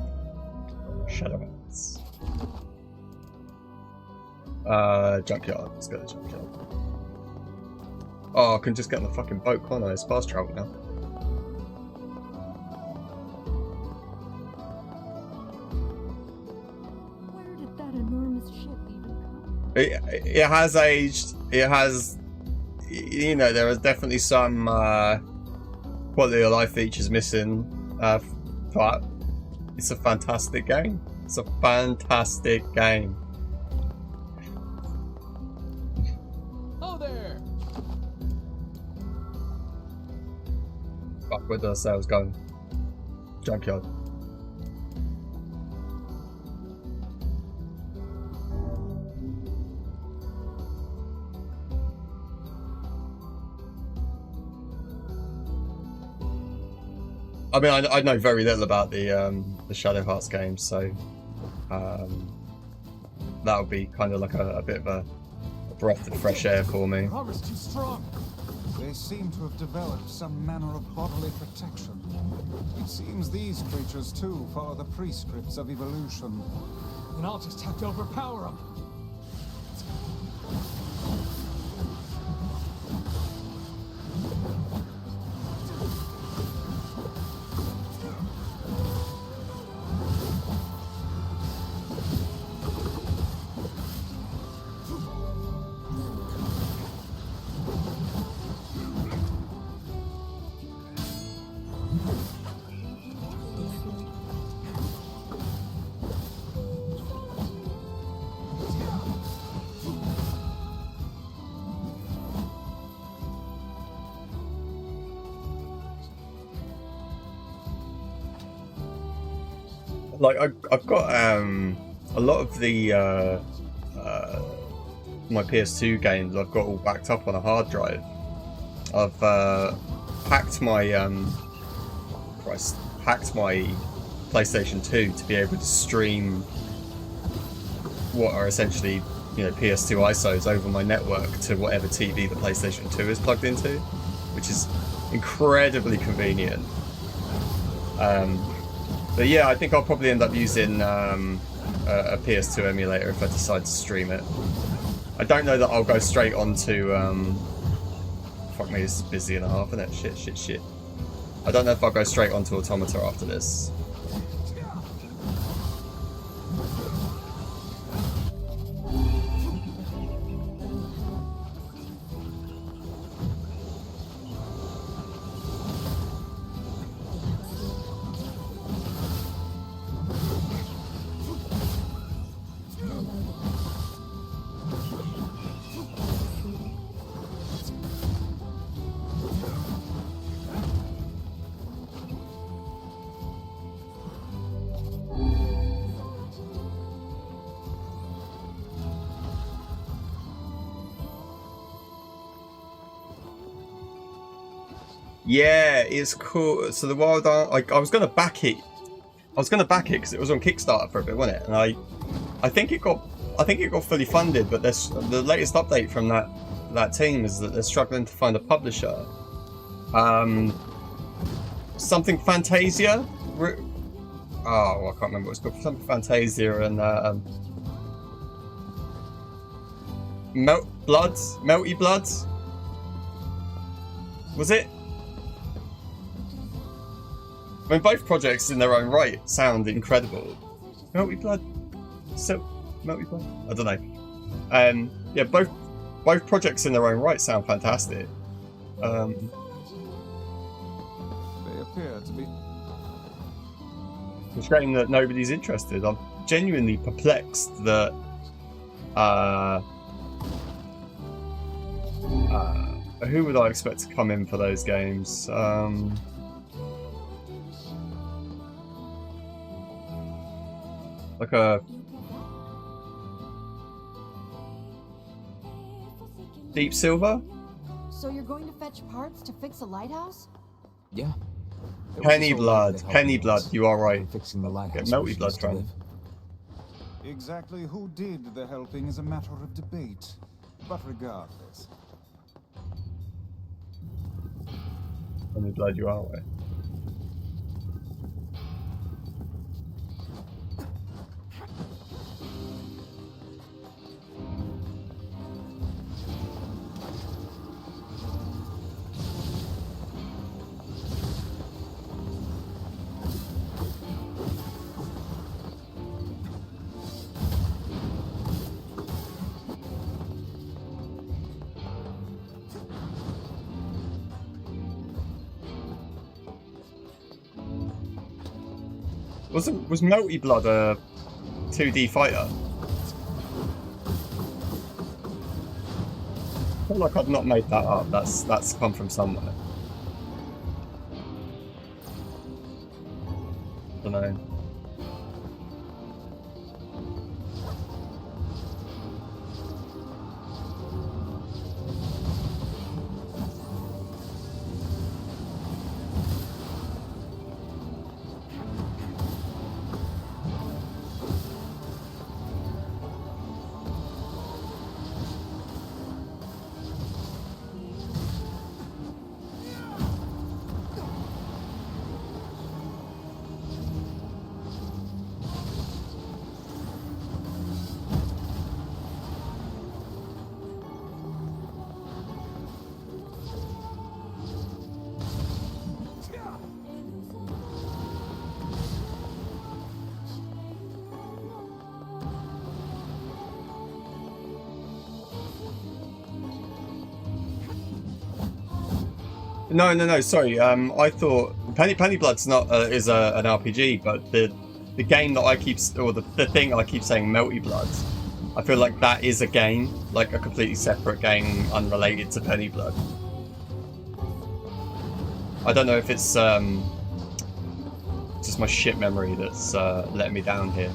Shadow Hearts. Junkyard. Let's go to Junkyard. Oh, I can just get on the fucking boat, can't I? It's fast travel now. Where did that enormous ship even come? It has aged. It has, you know, there is definitely some quality of life features missing, but it's a fantastic game. It's a fantastic game. Oh there! Fuck, where did I say I was going? Junkyard. I mean, I know very little about the Shadow Hearts games, so that would be kind of like a bit of a breath of fresh air for me. Promise too strong. They seem to have developed some manner of bodily protection. It seems these creatures too follow the prescripts of evolution. And I'll just have to overpower them. Like I've got a lot of the my PS2 games I've got all backed up on a hard drive. I've hacked my PlayStation 2 to be able to stream what are essentially, you know, PS2 ISOs over my network to whatever TV the PlayStation 2 is plugged into, which is incredibly convenient. But yeah, I think I'll probably end up using a PS2 emulator if I decide to stream it. I don't know that I'll go straight onto fuck me, this is busy and a half, isn't it? Shit. I don't know if I'll go straight onto Automata after this. Yeah, it's cool. So the Wild Arms, I was gonna back it. Because it was on Kickstarter for a bit, wasn't it? And I think it got fully funded, but the latest update from that team is that they're struggling to find a publisher. Something Fantasia. I can't remember what it's called. Something Fantasia and Melty Bloods. Was it? I mean, both projects in their own right sound incredible. Melty Blood? Melty Blood? I don't know. Yeah, both projects in their own right sound fantastic. They appear to be It's a shame that nobody's interested. I'm genuinely perplexed that who would I expect to come in for those games? Like a Deep Silver? So you're going to fetch parts to fix a lighthouse? Yeah. Penny Blood. Penny Blood, you are right. Fixing the lighthouse. Get Melty Blood from. Exactly who did the helping is a matter of debate. But regardless. Penny Blood, you are right. Was Melty Blood a 2D fighter? I feel like I've not made that up. That's come from somewhere. I don't know. No. Sorry. I thought Penny Blood's not is an RPG, but the game that I keep, or the thing I keep saying, Melty Blood. I feel like that is a game, like a completely separate game, unrelated to Penny Blood. I don't know if it's just my shit memory that's letting me down here.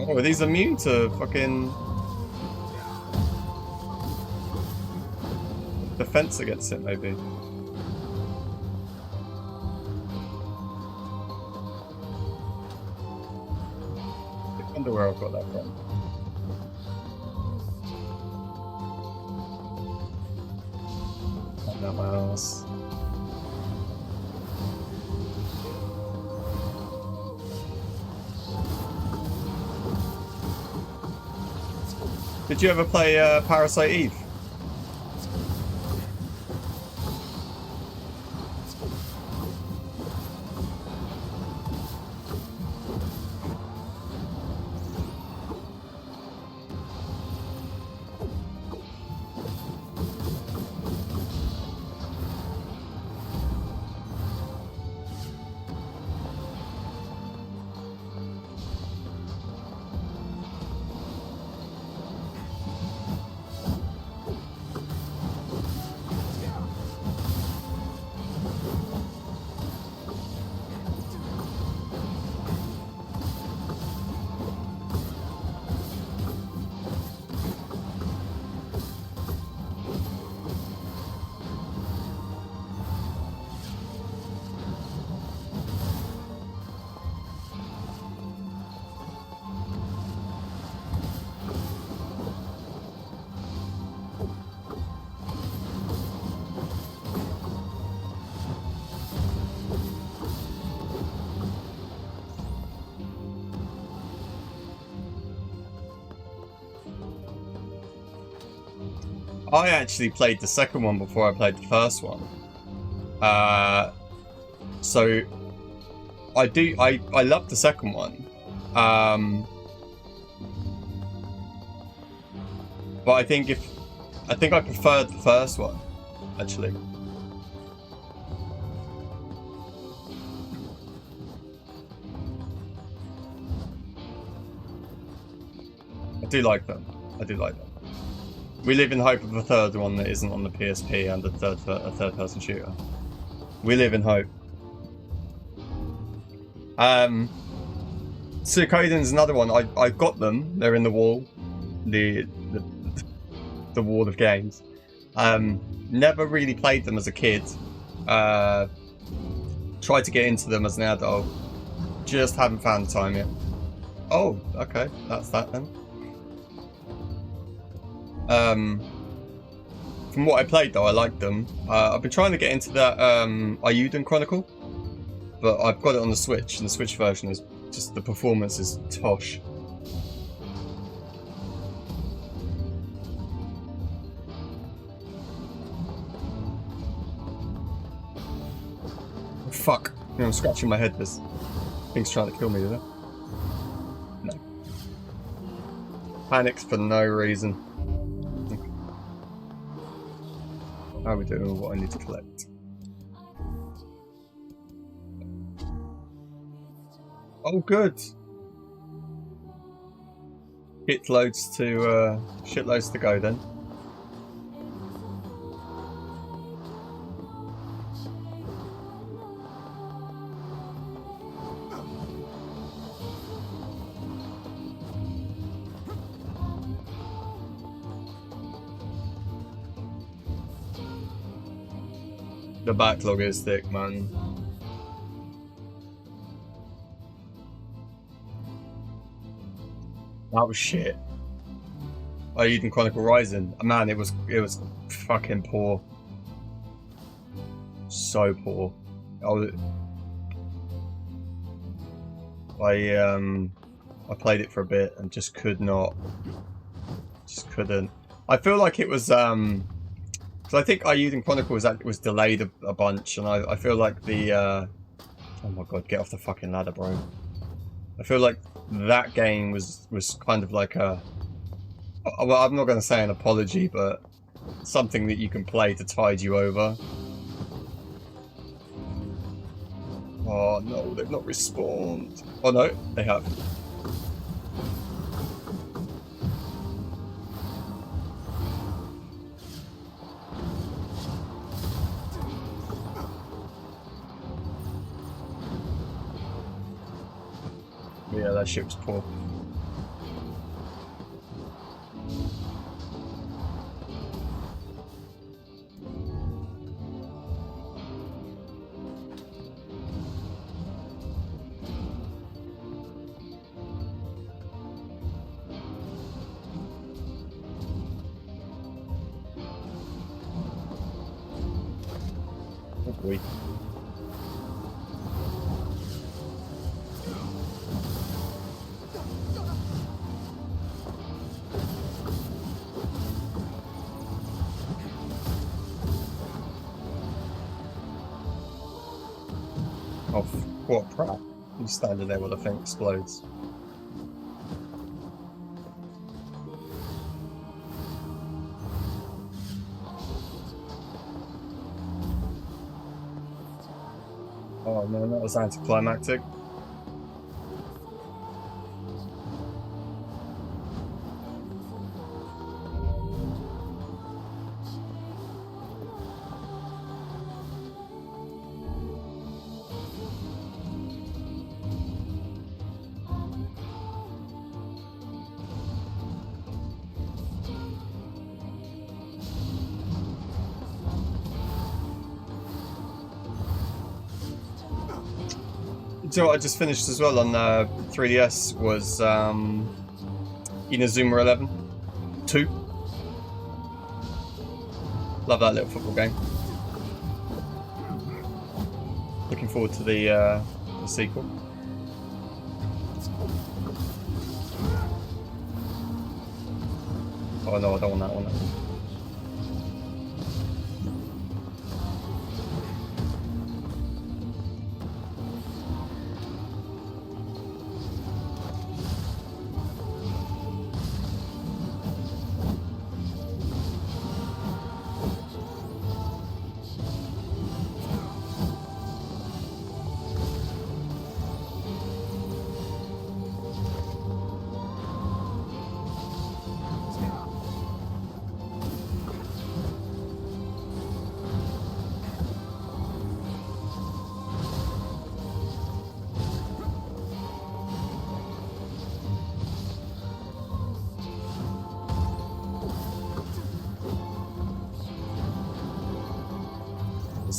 Oh, are these immune to fucking defense against it, maybe? I wonder where I've got that from. Not that mouse. Did you ever play Parasite Eve? I actually played the second one before I played the first one. So I love the second one. But I think I preferred the first one, actually. I do like them. I do like them. We live in hope of a third one that isn't on the PSP and a third-person shooter. We live in hope. Suikoden's another one. I've got them. They're in the wall. The wall of games. Never really played them as a kid. Tried to get into them as an adult. Just haven't found the time yet. Oh, okay. That's that then. From what I played though, I liked them. I've been trying to get into that Ayuden Chronicle, but I've got it on the Switch, and the Switch version is just, the performance is tosh. Oh, fuck. You know, I'm scratching my head. This thing's trying to kill me, is it? No. Panics for no reason. How are we doing with what I need to collect? Oh, good. Shitloads to go then. The backlog is thick, man. That was shit. Ayuden Chronicle Rising. Man, it was fucking poor. So poor. I played it for a bit and just couldn't. I feel like it was because I think Ayuden Chronicle was delayed a bunch, and I feel like the oh my god, get off the fucking ladder, bro. I feel like that game was kind of like a, well, I'm not going to say an apology, but something that you can play to tide you over. Oh no, they've not respawned. Oh no, they have. Yeah, that shit was poor. Oh boy. Oh, what crap. He's standing there while the thing explodes. Oh man, that was anticlimactic. Do you know what I just finished as well on 3DS was Inazuma 11 2. Love that little football game. Looking forward to the sequel. Oh no, I don't want that one.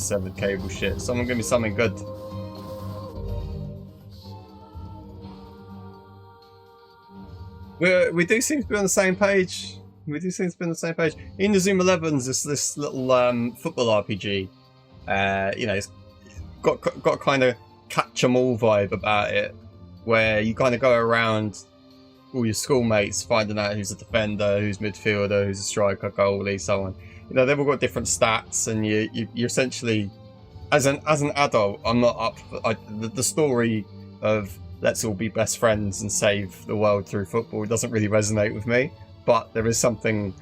severed cable shit. Someone give me something good. We do seem to be on the same page. We do seem to be on the same page. In the Zoom 11's this little football RPG. You know, it's got kind of catch 'em all vibe about it, where you kind of go around all your schoolmates finding out who's a defender, who's midfielder, who's a striker, goalie, so on. You know, they've all got different stats, and you essentially, as an adult, I'm not up for the story of let's all be best friends and save the world through football. It doesn't really resonate with me, but there is something,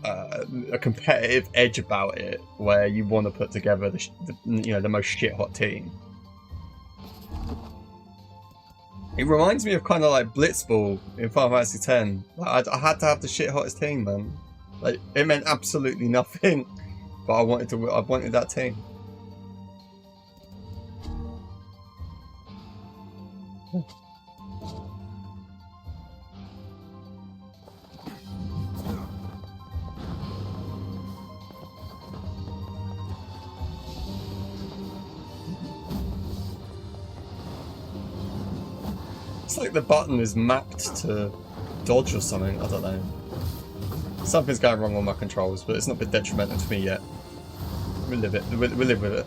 a competitive edge about it, where you want to put together the most shit hot team. It reminds me of kind of like Blitzball in Final Fantasy X. Like, I had to have the shit hottest team, man. Like, it meant absolutely nothing, but I wanted that team. It's like the button is mapped to dodge or something, I don't know. Something's going wrong on my controls, but it's not been detrimental to me yet. We'll live with it.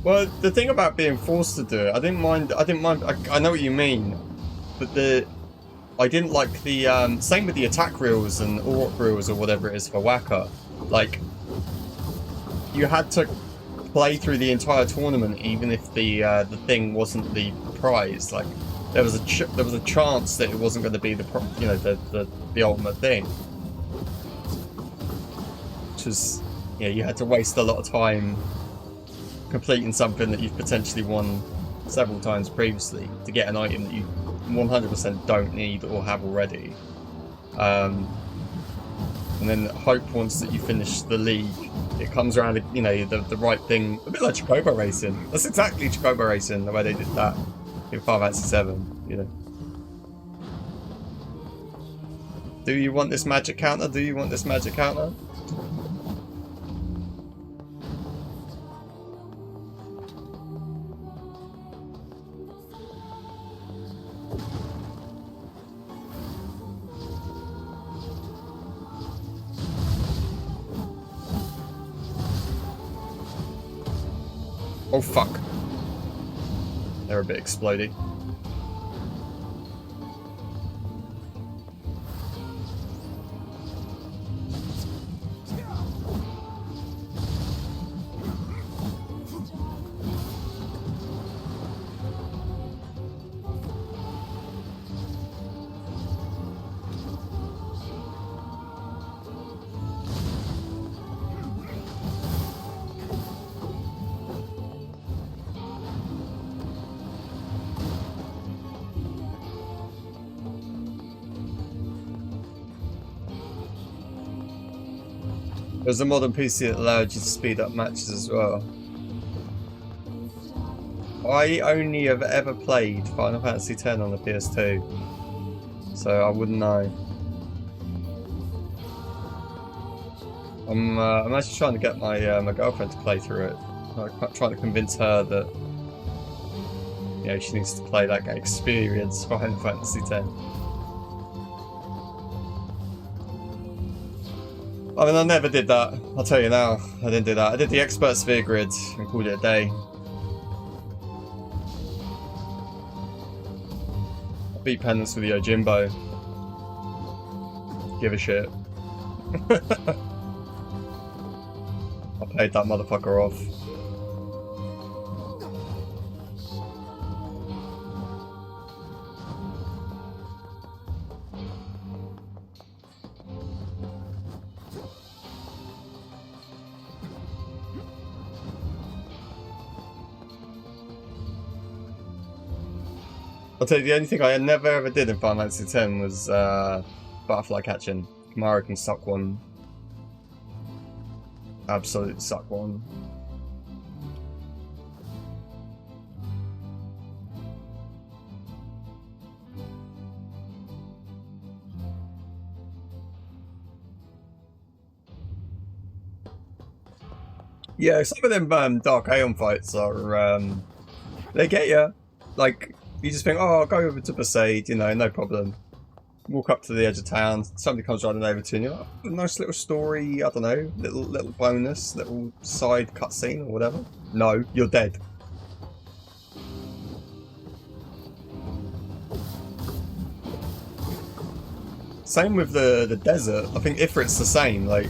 Well, the thing about being forced to do it, I didn't mind. I know what you mean, but I didn't like the same with the attack reels and Auroch reels or whatever it is for Waka. Like, you had to play through the entire tournament even if the thing wasn't the prize. Like, there was a chance that it wasn't going to be the ultimate thing, which is, you had to waste a lot of time completing something that you've potentially won several times previously to get an item that you 100% don't need or have already. And then hope once that you finish the league, it comes around, the right thing, a bit like Chocobo Racing. That's exactly Chocobo Racing, the way they did that in Final Fantasy VII, Do you want this magic counter? Do you want this magic counter? Oh fuck. They're a bit explodey. There's a modern PC that allowed you to speed up matches as well. I only have ever played Final Fantasy X on the PS2, so I wouldn't know. I'm actually trying to get my my girlfriend to play through it. I'm trying to convince her that she needs to play that game, experience Final Fantasy X. I mean, I never did that. I'll tell you now, I didn't do that. I did the Expert Sphere Grid and called it a day. I beat Penance with the Yojimbo. Give a shit. I paid that motherfucker off. I'll tell you, the only thing I never ever did in Final Fantasy X was butterfly catching. Kamara can suck one. Absolute suck one. Yeah, some of them Dark Aeon fights are, they get you. Like, you just think, oh, I'll go over to Besaid, you know, no problem. Walk up to the edge of town, somebody comes running over to you, and you're like, oh, nice little story, I don't know, little bonus, little side cutscene or whatever. No, you're dead. Same with the desert. I think Ifrit's the same, like,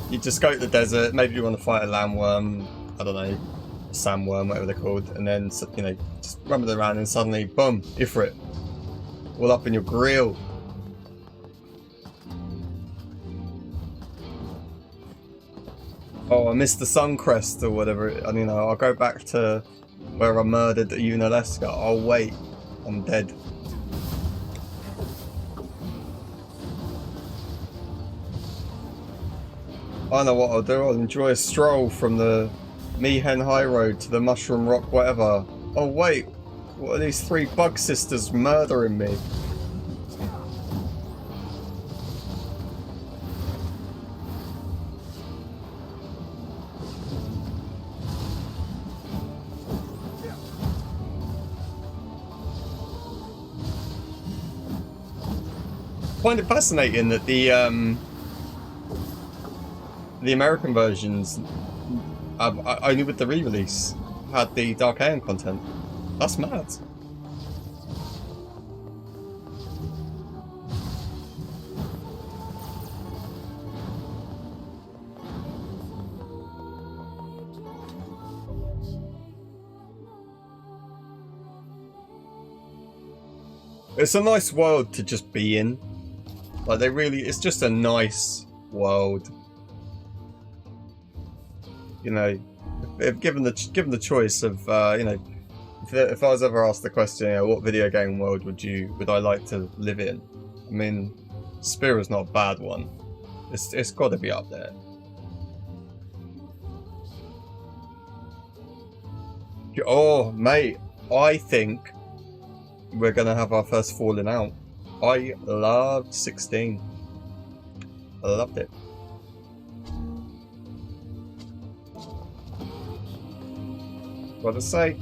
you just go to the desert, maybe you want to fight a landworm, I don't know, a sandworm, whatever they're called, and then, you know, just rumble around and suddenly, boom, Ifrit. All up in your grill. Oh, I missed the Suncrest or whatever, and you know, I'll go back to where I murdered Unalesca. Oh wait, I'm dead. I know what I'll do, I'll enjoy a stroll from the Mihen High Road to the Mushroom Rock, whatever. Oh wait, what are these three bug sisters murdering me? I find it fascinating that the American versions, only with the re-release, had the Dark Aeon content. That's mad. It's a nice world to just be in. Like, they really, it's just a nice world. You know, if given the choice of, you know, if I was ever asked the question, you know, what video game world would I like to live in? I mean, Spira's not a bad one. It's got to be up there. Oh, mate, I think we're gonna have our first falling out. I loved 16. I loved it. What to say?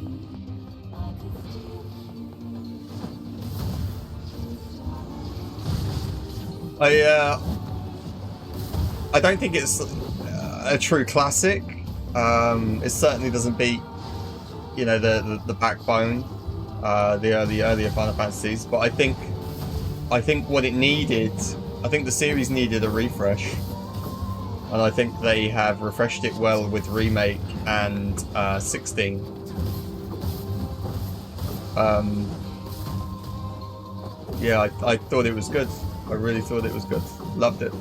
I don't think it's a true classic. It certainly doesn't beat, you know, the backbone, the earlier Final Fantasies. But I think what it needed, I think the series needed a refresh, and I think they have refreshed it well with Remake and 16. Yeah, I thought it was good. I really thought it was good. Loved it.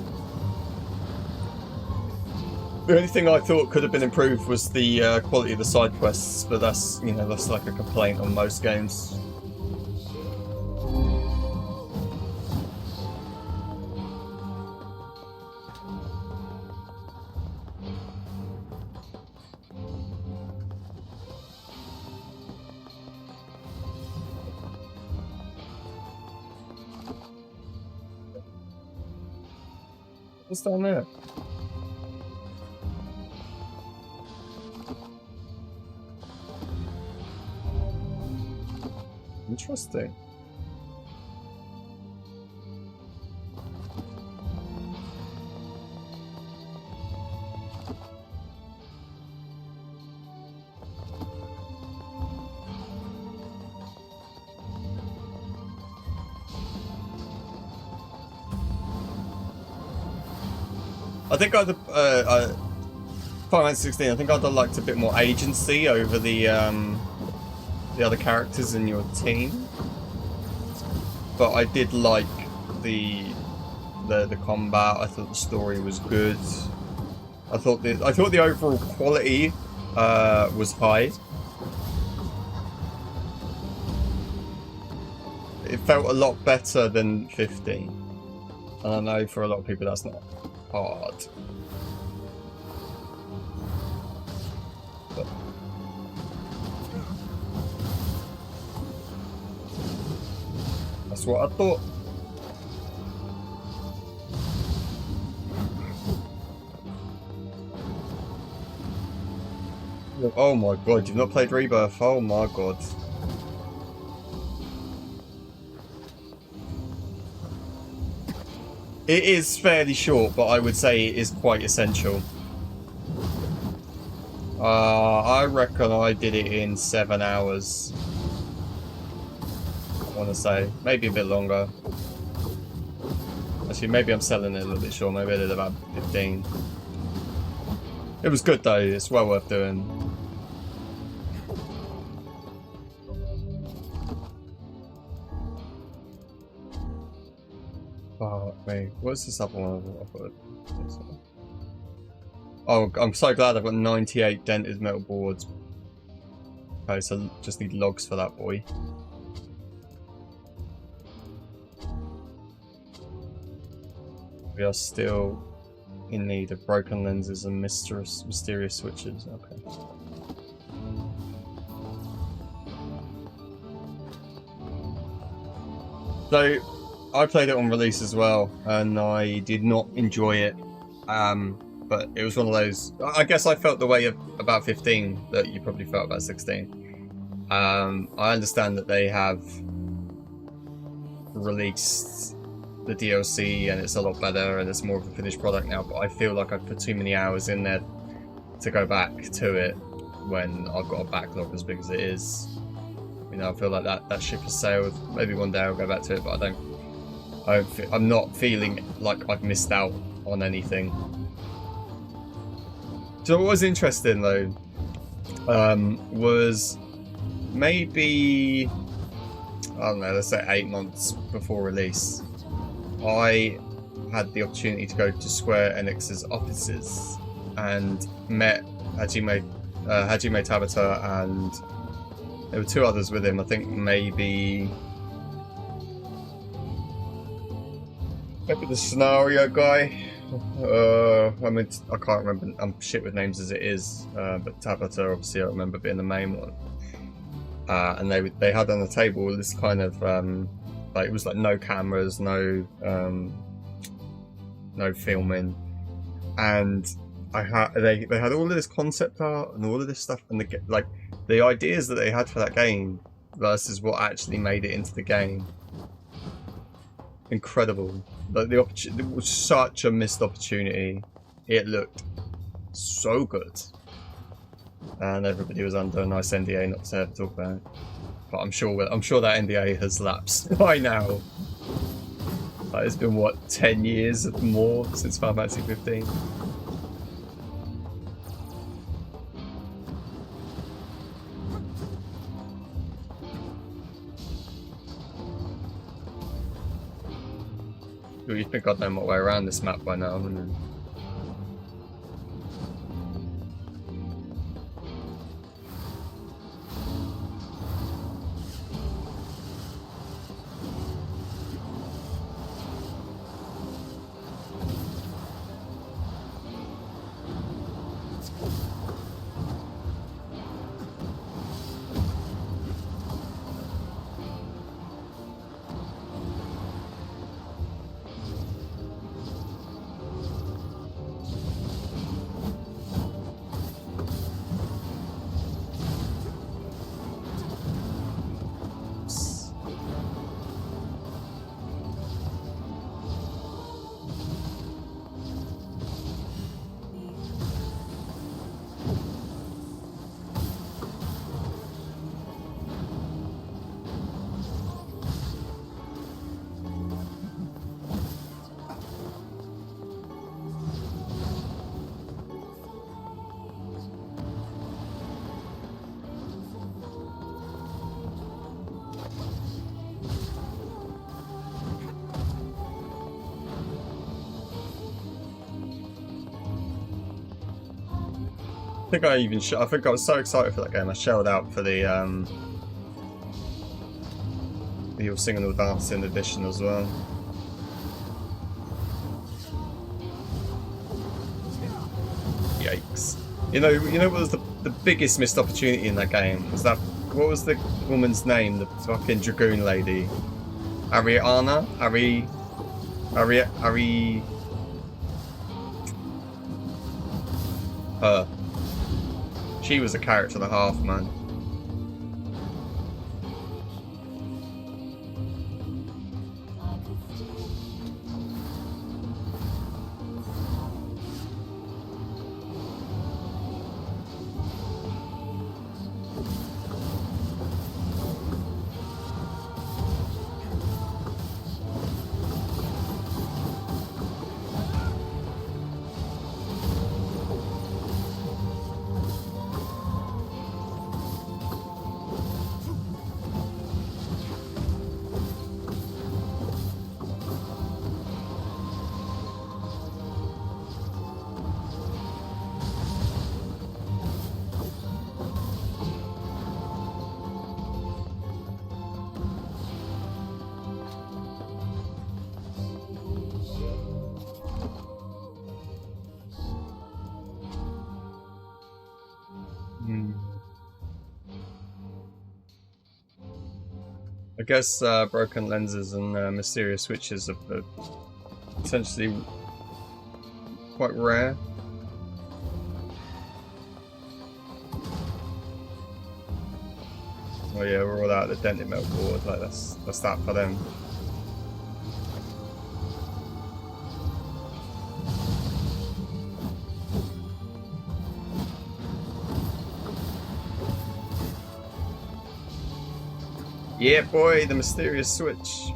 The only thing I thought could have been improved was the quality of the side quests, but that's, you know, that's like a complaint on most games. What's down there? Interesting. I think Final Fantasy 16. I think I'd have liked a bit more agency over the other characters in your team, but I did like the combat. I thought the story was good. I thought the overall quality was high. it felt a lot better than 15. And I know for a lot of people that's not hard. But that's what I thought. Oh my god, you've not played Rebirth? Oh my god. It is fairly short, but I would say it is quite essential. I reckon I did it in 7 hours. I want to say. Maybe a bit longer. Actually, maybe I'm selling it a little bit short. Maybe I did about 15. It was good though. It's well worth doing. Oh, wait, what's this other one? Oh, I'm so glad I've got 98 dented metal boards. Okay, so just need logs for that boy. We are still in need of broken lenses and mysterious switches. Okay. So, I played it on release as well, and I did not enjoy it. But it was one of those. I guess I felt the way of about 15 that you probably felt about 16. I understand that they have released the DLC and it's a lot better and it's more of a finished product now. But I feel like I've put too many hours in there to go back to it when I've got a backlog as big as it is. You know, I feel like that ship has sailed. Maybe one day I'll go back to it, but I'm not feeling like I've missed out on anything. So what was interesting though, was maybe, I don't know, let's say 8 months before release, I had the opportunity to go to Square Enix's offices and met Hajime Tabata, and there were 2 others with him. I think maybe the scenario guy. I mean, I can't remember. I'm shit with names as it is, but Tabata obviously I remember being the main one. And they had on the table this kind of like, it was like no cameras, no filming, and they had all of this concept art and all of this stuff, and the ideas that they had for that game versus what actually made it into the game. Incredible. Like it was such a missed opportunity. It looked so good, and everybody was under a nice NDA not to talk about it. But I'm sure that NDA has lapsed by now. Like, it's been what, 10 years or more since Final Fantasy 15. You think I'd know my way around this map by now, wouldn't you? I think I was so excited for that game. I shelled out for the You're singing or dancing edition as well. Yikes. You know what was the biggest missed opportunity in that game? Was that, what was the woman's name? The fucking dragoon lady. Ariana? Ari... Her. She was a character and a half, man. I guess broken lenses and mysterious switches are potentially quite rare. Oh yeah, we're all out of the dented metal board, like that's that for them. Yeah, boy, the mysterious switch.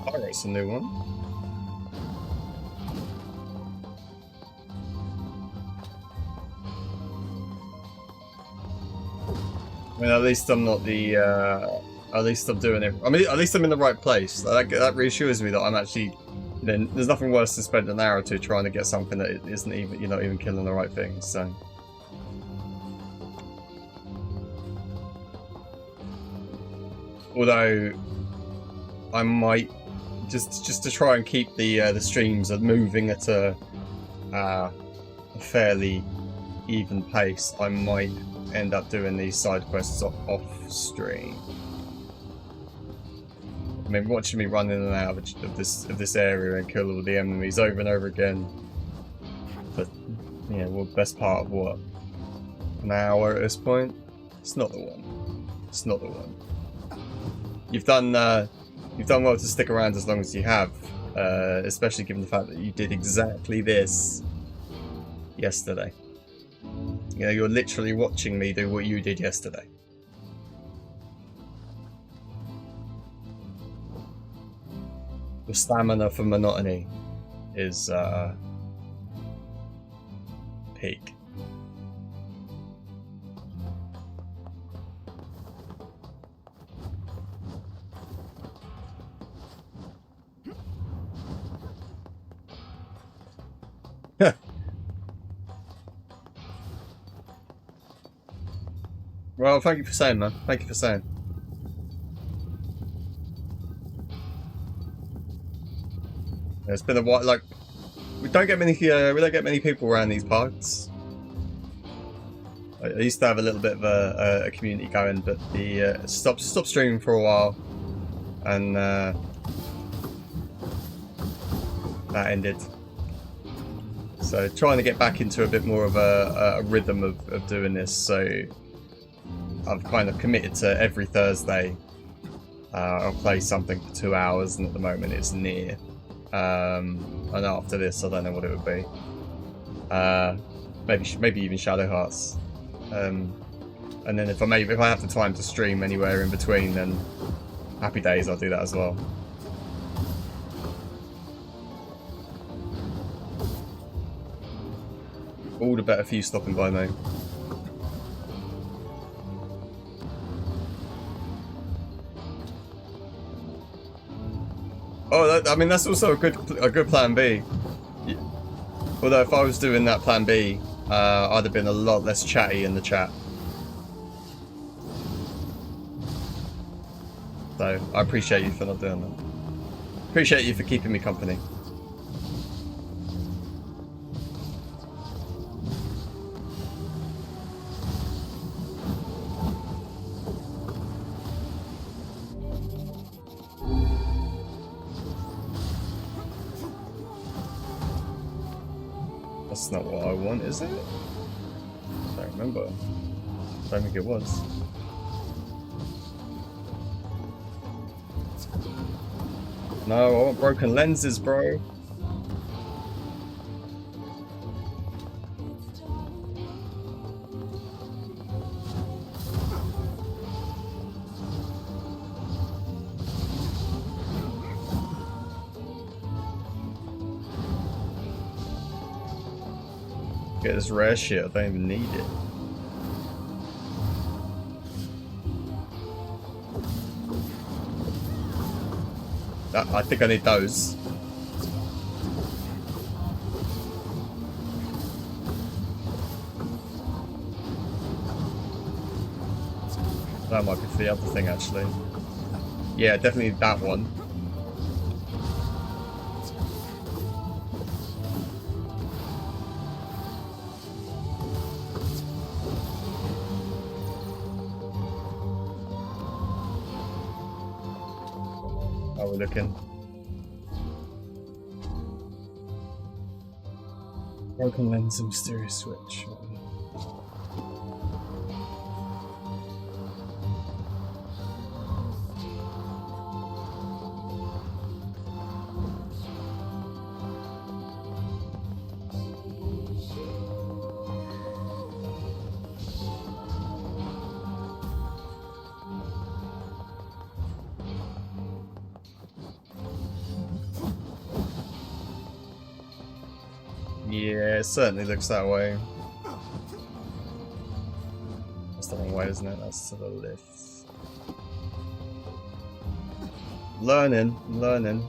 Oh, that's a new one. I mean, at least I'm not the, at least I'm doing it. I mean, at least I'm in the right place. That reassures me that I'm actually, then there's nothing worse than spending an hour or two trying to get something that isn't even, you're not even killing the right thing, so. Although, I might, just to try and keep the streams moving at a fairly even pace, I might end up doing these side quests off stream. I mean, watching me run in and out of this area and kill all the enemies over and over again. But yeah, well, best part of what, an hour at this point? It's not the one. It's not the one. You've done well to stick around as long as you have, especially given the fact that you did exactly this yesterday. You know, you're literally watching me do what you did yesterday. The stamina for monotony is peak. Well, thank you for saying, man. Thank you for saying. Yeah, it's been a while. Like, we don't get many people around these parts. I used to have a little bit of a community going, but the stopped streaming for a while, and that ended. So trying to get back into a bit more of a rhythm of doing this. So I've kind of committed to every Thursday I'll play something for 2 hours, and at the moment it's Nier. And after this, I don't know what it would be. Maybe even Shadow Hearts. And then if I have the time to stream anywhere in between, then happy days, I'll do that as well. All the better for you stopping by, mate. I mean, that's also a good plan B. Although if I was doing that plan B, I'd have been a lot less chatty in the chat. So I appreciate you for not doing that. Appreciate you for keeping me company. That's not what I want, is it? I don't remember. I don't think it was. No, I want broken lenses, bro. Get this rare shit, I don't even need it. I think I need those. That might be for the other thing, actually. Yeah, definitely that one. How are we looking? Broken lens and mysterious switch. Yeah, it certainly looks that way. That's the wrong way, isn't it? That's to the left. Learning, learning.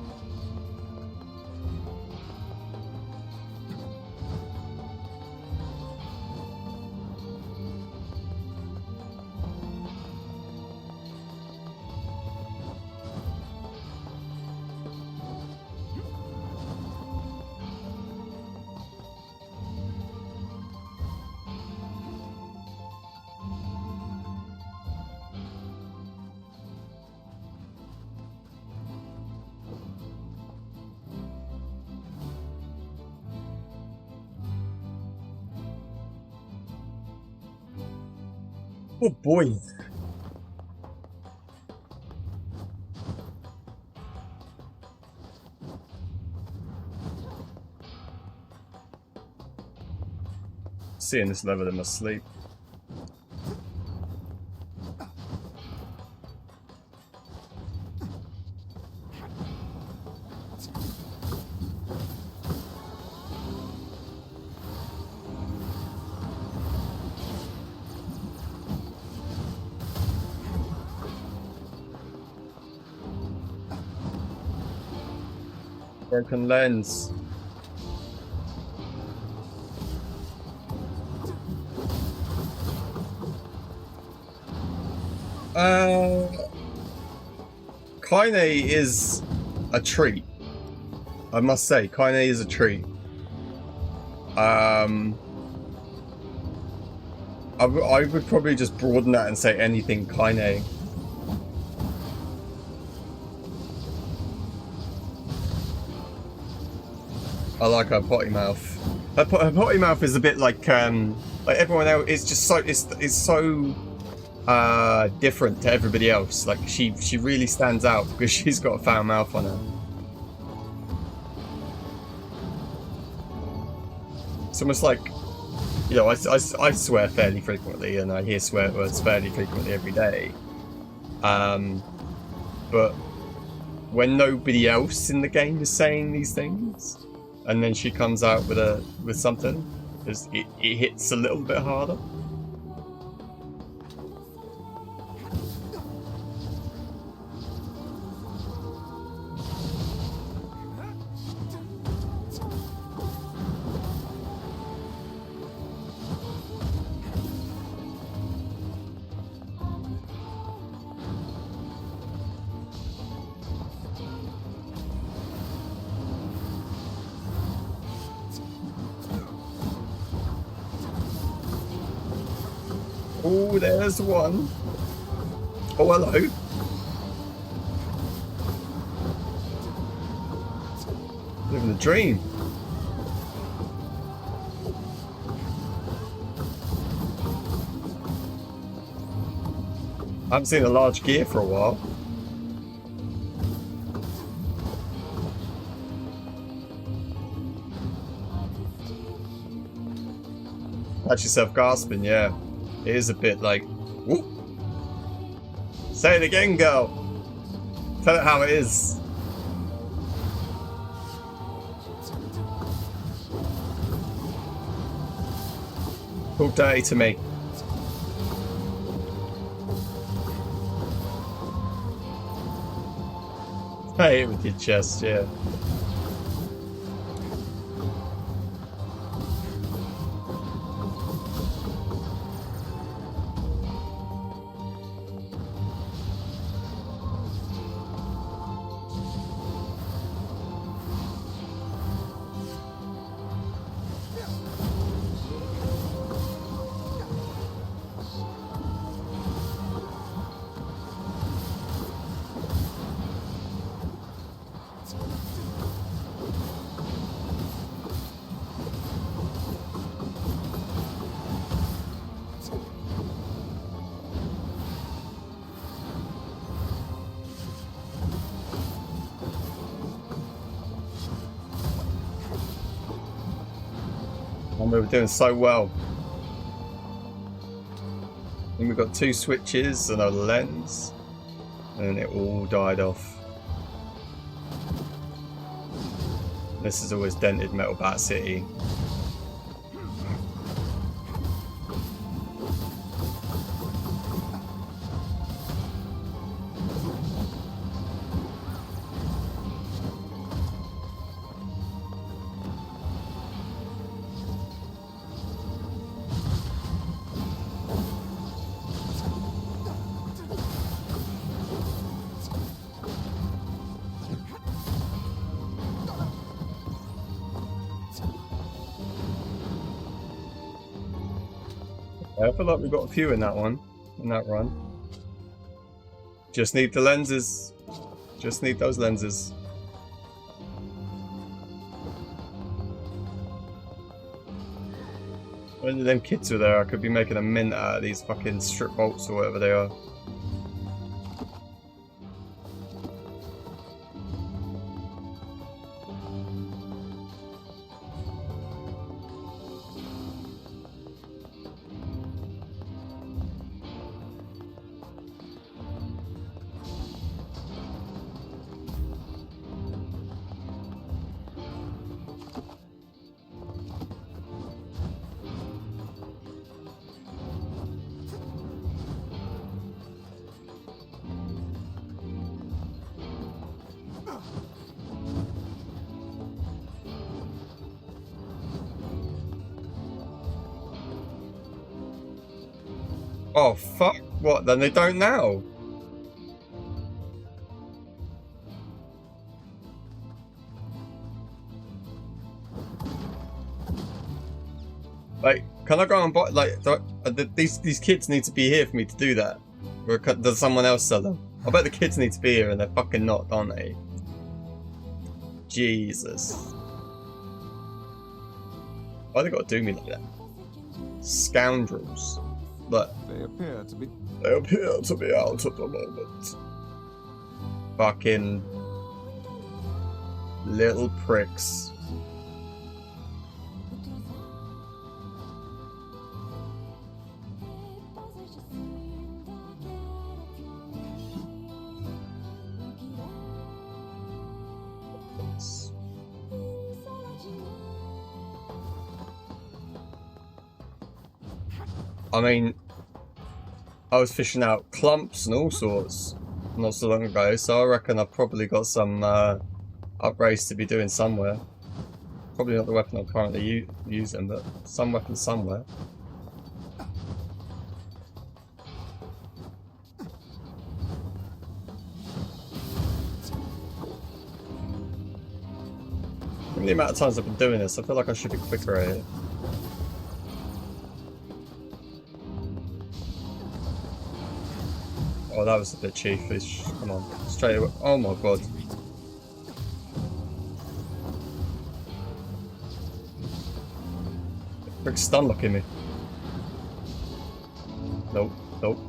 Oh boy. Seeing this level in my sleep. Broken lens. Kaine is a treat. I must say, Kaine is a treat. I would probably just broaden that and say anything Kaine. I like her potty mouth. Her potty mouth is a bit like everyone else. It's just so it's so different to everybody else. Like she really stands out because she's got a foul mouth on her. It's almost like, you know, I swear fairly frequently, and I hear swear words fairly frequently every day. But when nobody else in the game is saying these things, and then she comes out with something, it hits a little bit harder. Oh, there's one. Oh, hello. Living the dream. I haven't seen a large gear for a while. Catch yourself gasping, yeah. It is a bit like, whoop. Say it again, girl. Tell it how it is. Talk dirty to me. I hit it with your chest, yeah. And we were doing so well. And we got 2 switches and a lens, and it all died off. This is always dented Metal Bat City. I feel like we've got a few in that one, in that run. Just need the lenses. Just need those lenses. When them kids were there, I could be making a mint out of these fucking strip bolts or whatever they are. Oh fuck, what, then they don't now? Like, can I go and buy, like, these kids need to be here for me to do that? Or does someone else sell them? I bet the kids need to be here and they're fucking not, don't they? Jesus. Why they gotta do me like that? Scoundrels. But They appear to be out at the moment. Fucking little pricks. I mean, I was fishing out clumps and all sorts not so long ago, so I reckon I've probably got some upgrades to be doing somewhere. Probably not the weapon I'm currently using, but some weapon somewhere. Given the amount of times I've been doing this, I feel like I should be quicker at it. Oh, that was a bit cheefish. Come on, straight away. Oh my god. Frick stun locking me. Nope, nope.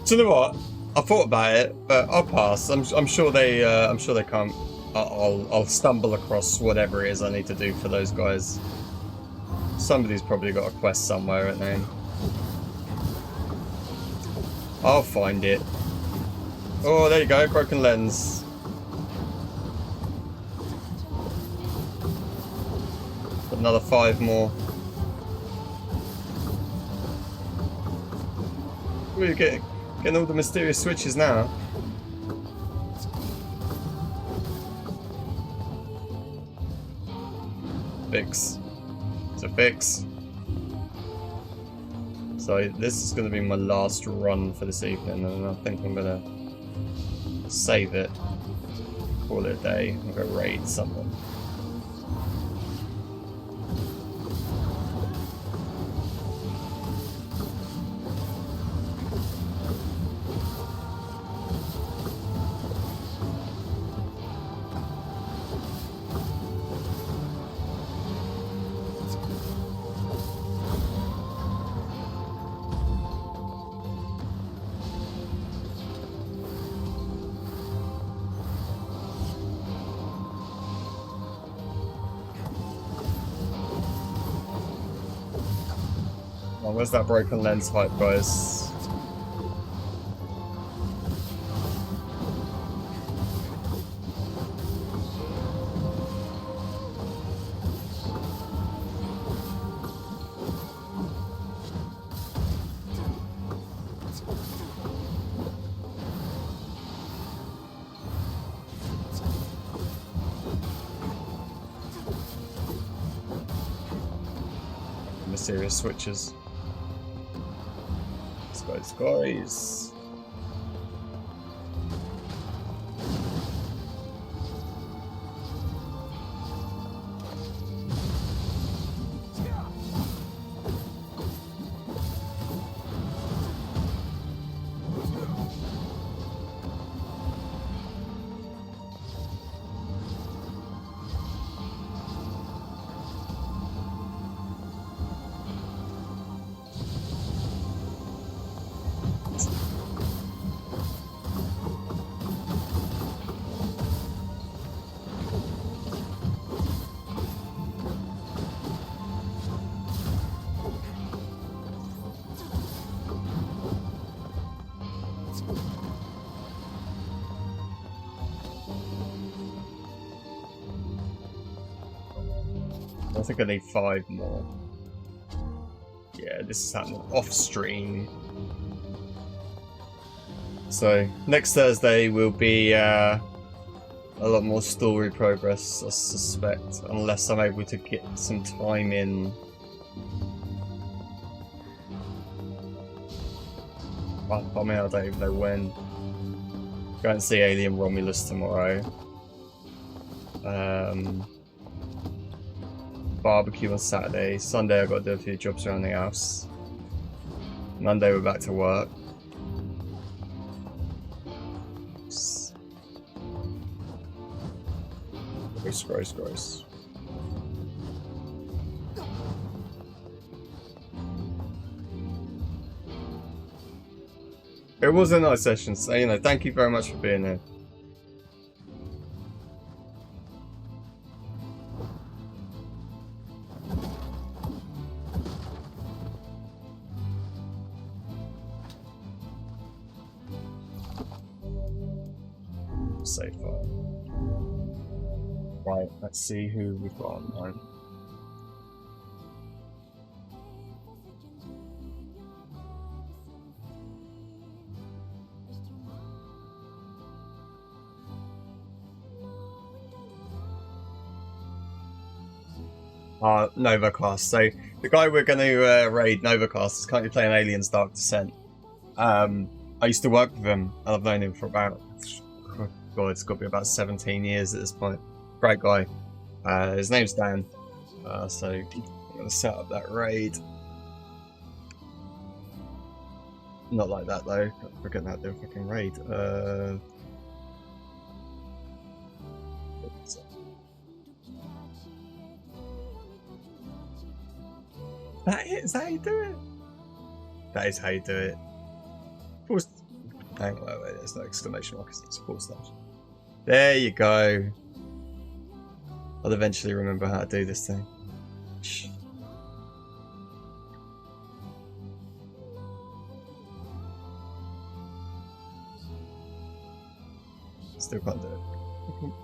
Do you know what? I thought about it, but I'll pass. I'm sure they can't. I'll stumble across whatever it is I need to do for those guys. Somebody's probably got a quest somewhere at name. I'll find it. Oh, there you go, broken lens. Another 5 more. We're getting all the mysterious switches now. Fix. It's a fix. So this is going to be my last run for this evening, and I think I'm going to save it, call it a day, and go raid someone. Oh, where's that broken lens hype, guys? Mysterious switches. Guys. I think I need 5 more. Yeah, this is happening off stream. So next Thursday will be a lot more story progress, I suspect, unless I'm able to get some time in. I mean, I don't even know when. Go and see Alien Romulus tomorrow. Barbecue on Saturday. Sunday I've got to do a few jobs around the house. Monday we're back to work. Gross. It was a nice session, so you know, thank you very much for being there. Save file. Right, let's see who we've got online. Novacast. So the guy we're going to raid, Novacast, is currently playing Aliens Dark Descent. I used to work with him, and I've known him for about, God, it's got to be about 17 years at this point. Great guy. His name's Dan. So I'm going to set up that raid. Not like that though. I'm forgetting how to do a fucking raid. Is that how you do it? That is how you do it. Pause. Hang on, wait, there's no exclamation mark, it's pause slash. There you go. I'll eventually remember how to do this thing. Shh. Still can't do it.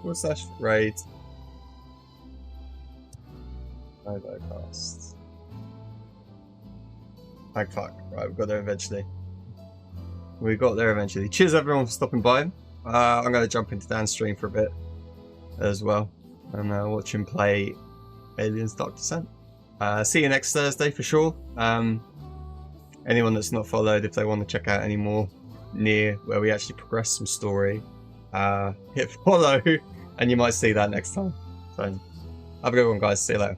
Pause slash raid. Novacast. Thank fuck. Right, we got there eventually. We got there eventually. Cheers everyone for stopping by. I'm going to jump into Dan's stream for a bit as well and watch him play Aliens Dark Descent. See you next Thursday for sure. Anyone that's not followed, if they want to check out any more Nier where we actually progress some story, hit follow and you might see that next time. So have a good one guys. See you later.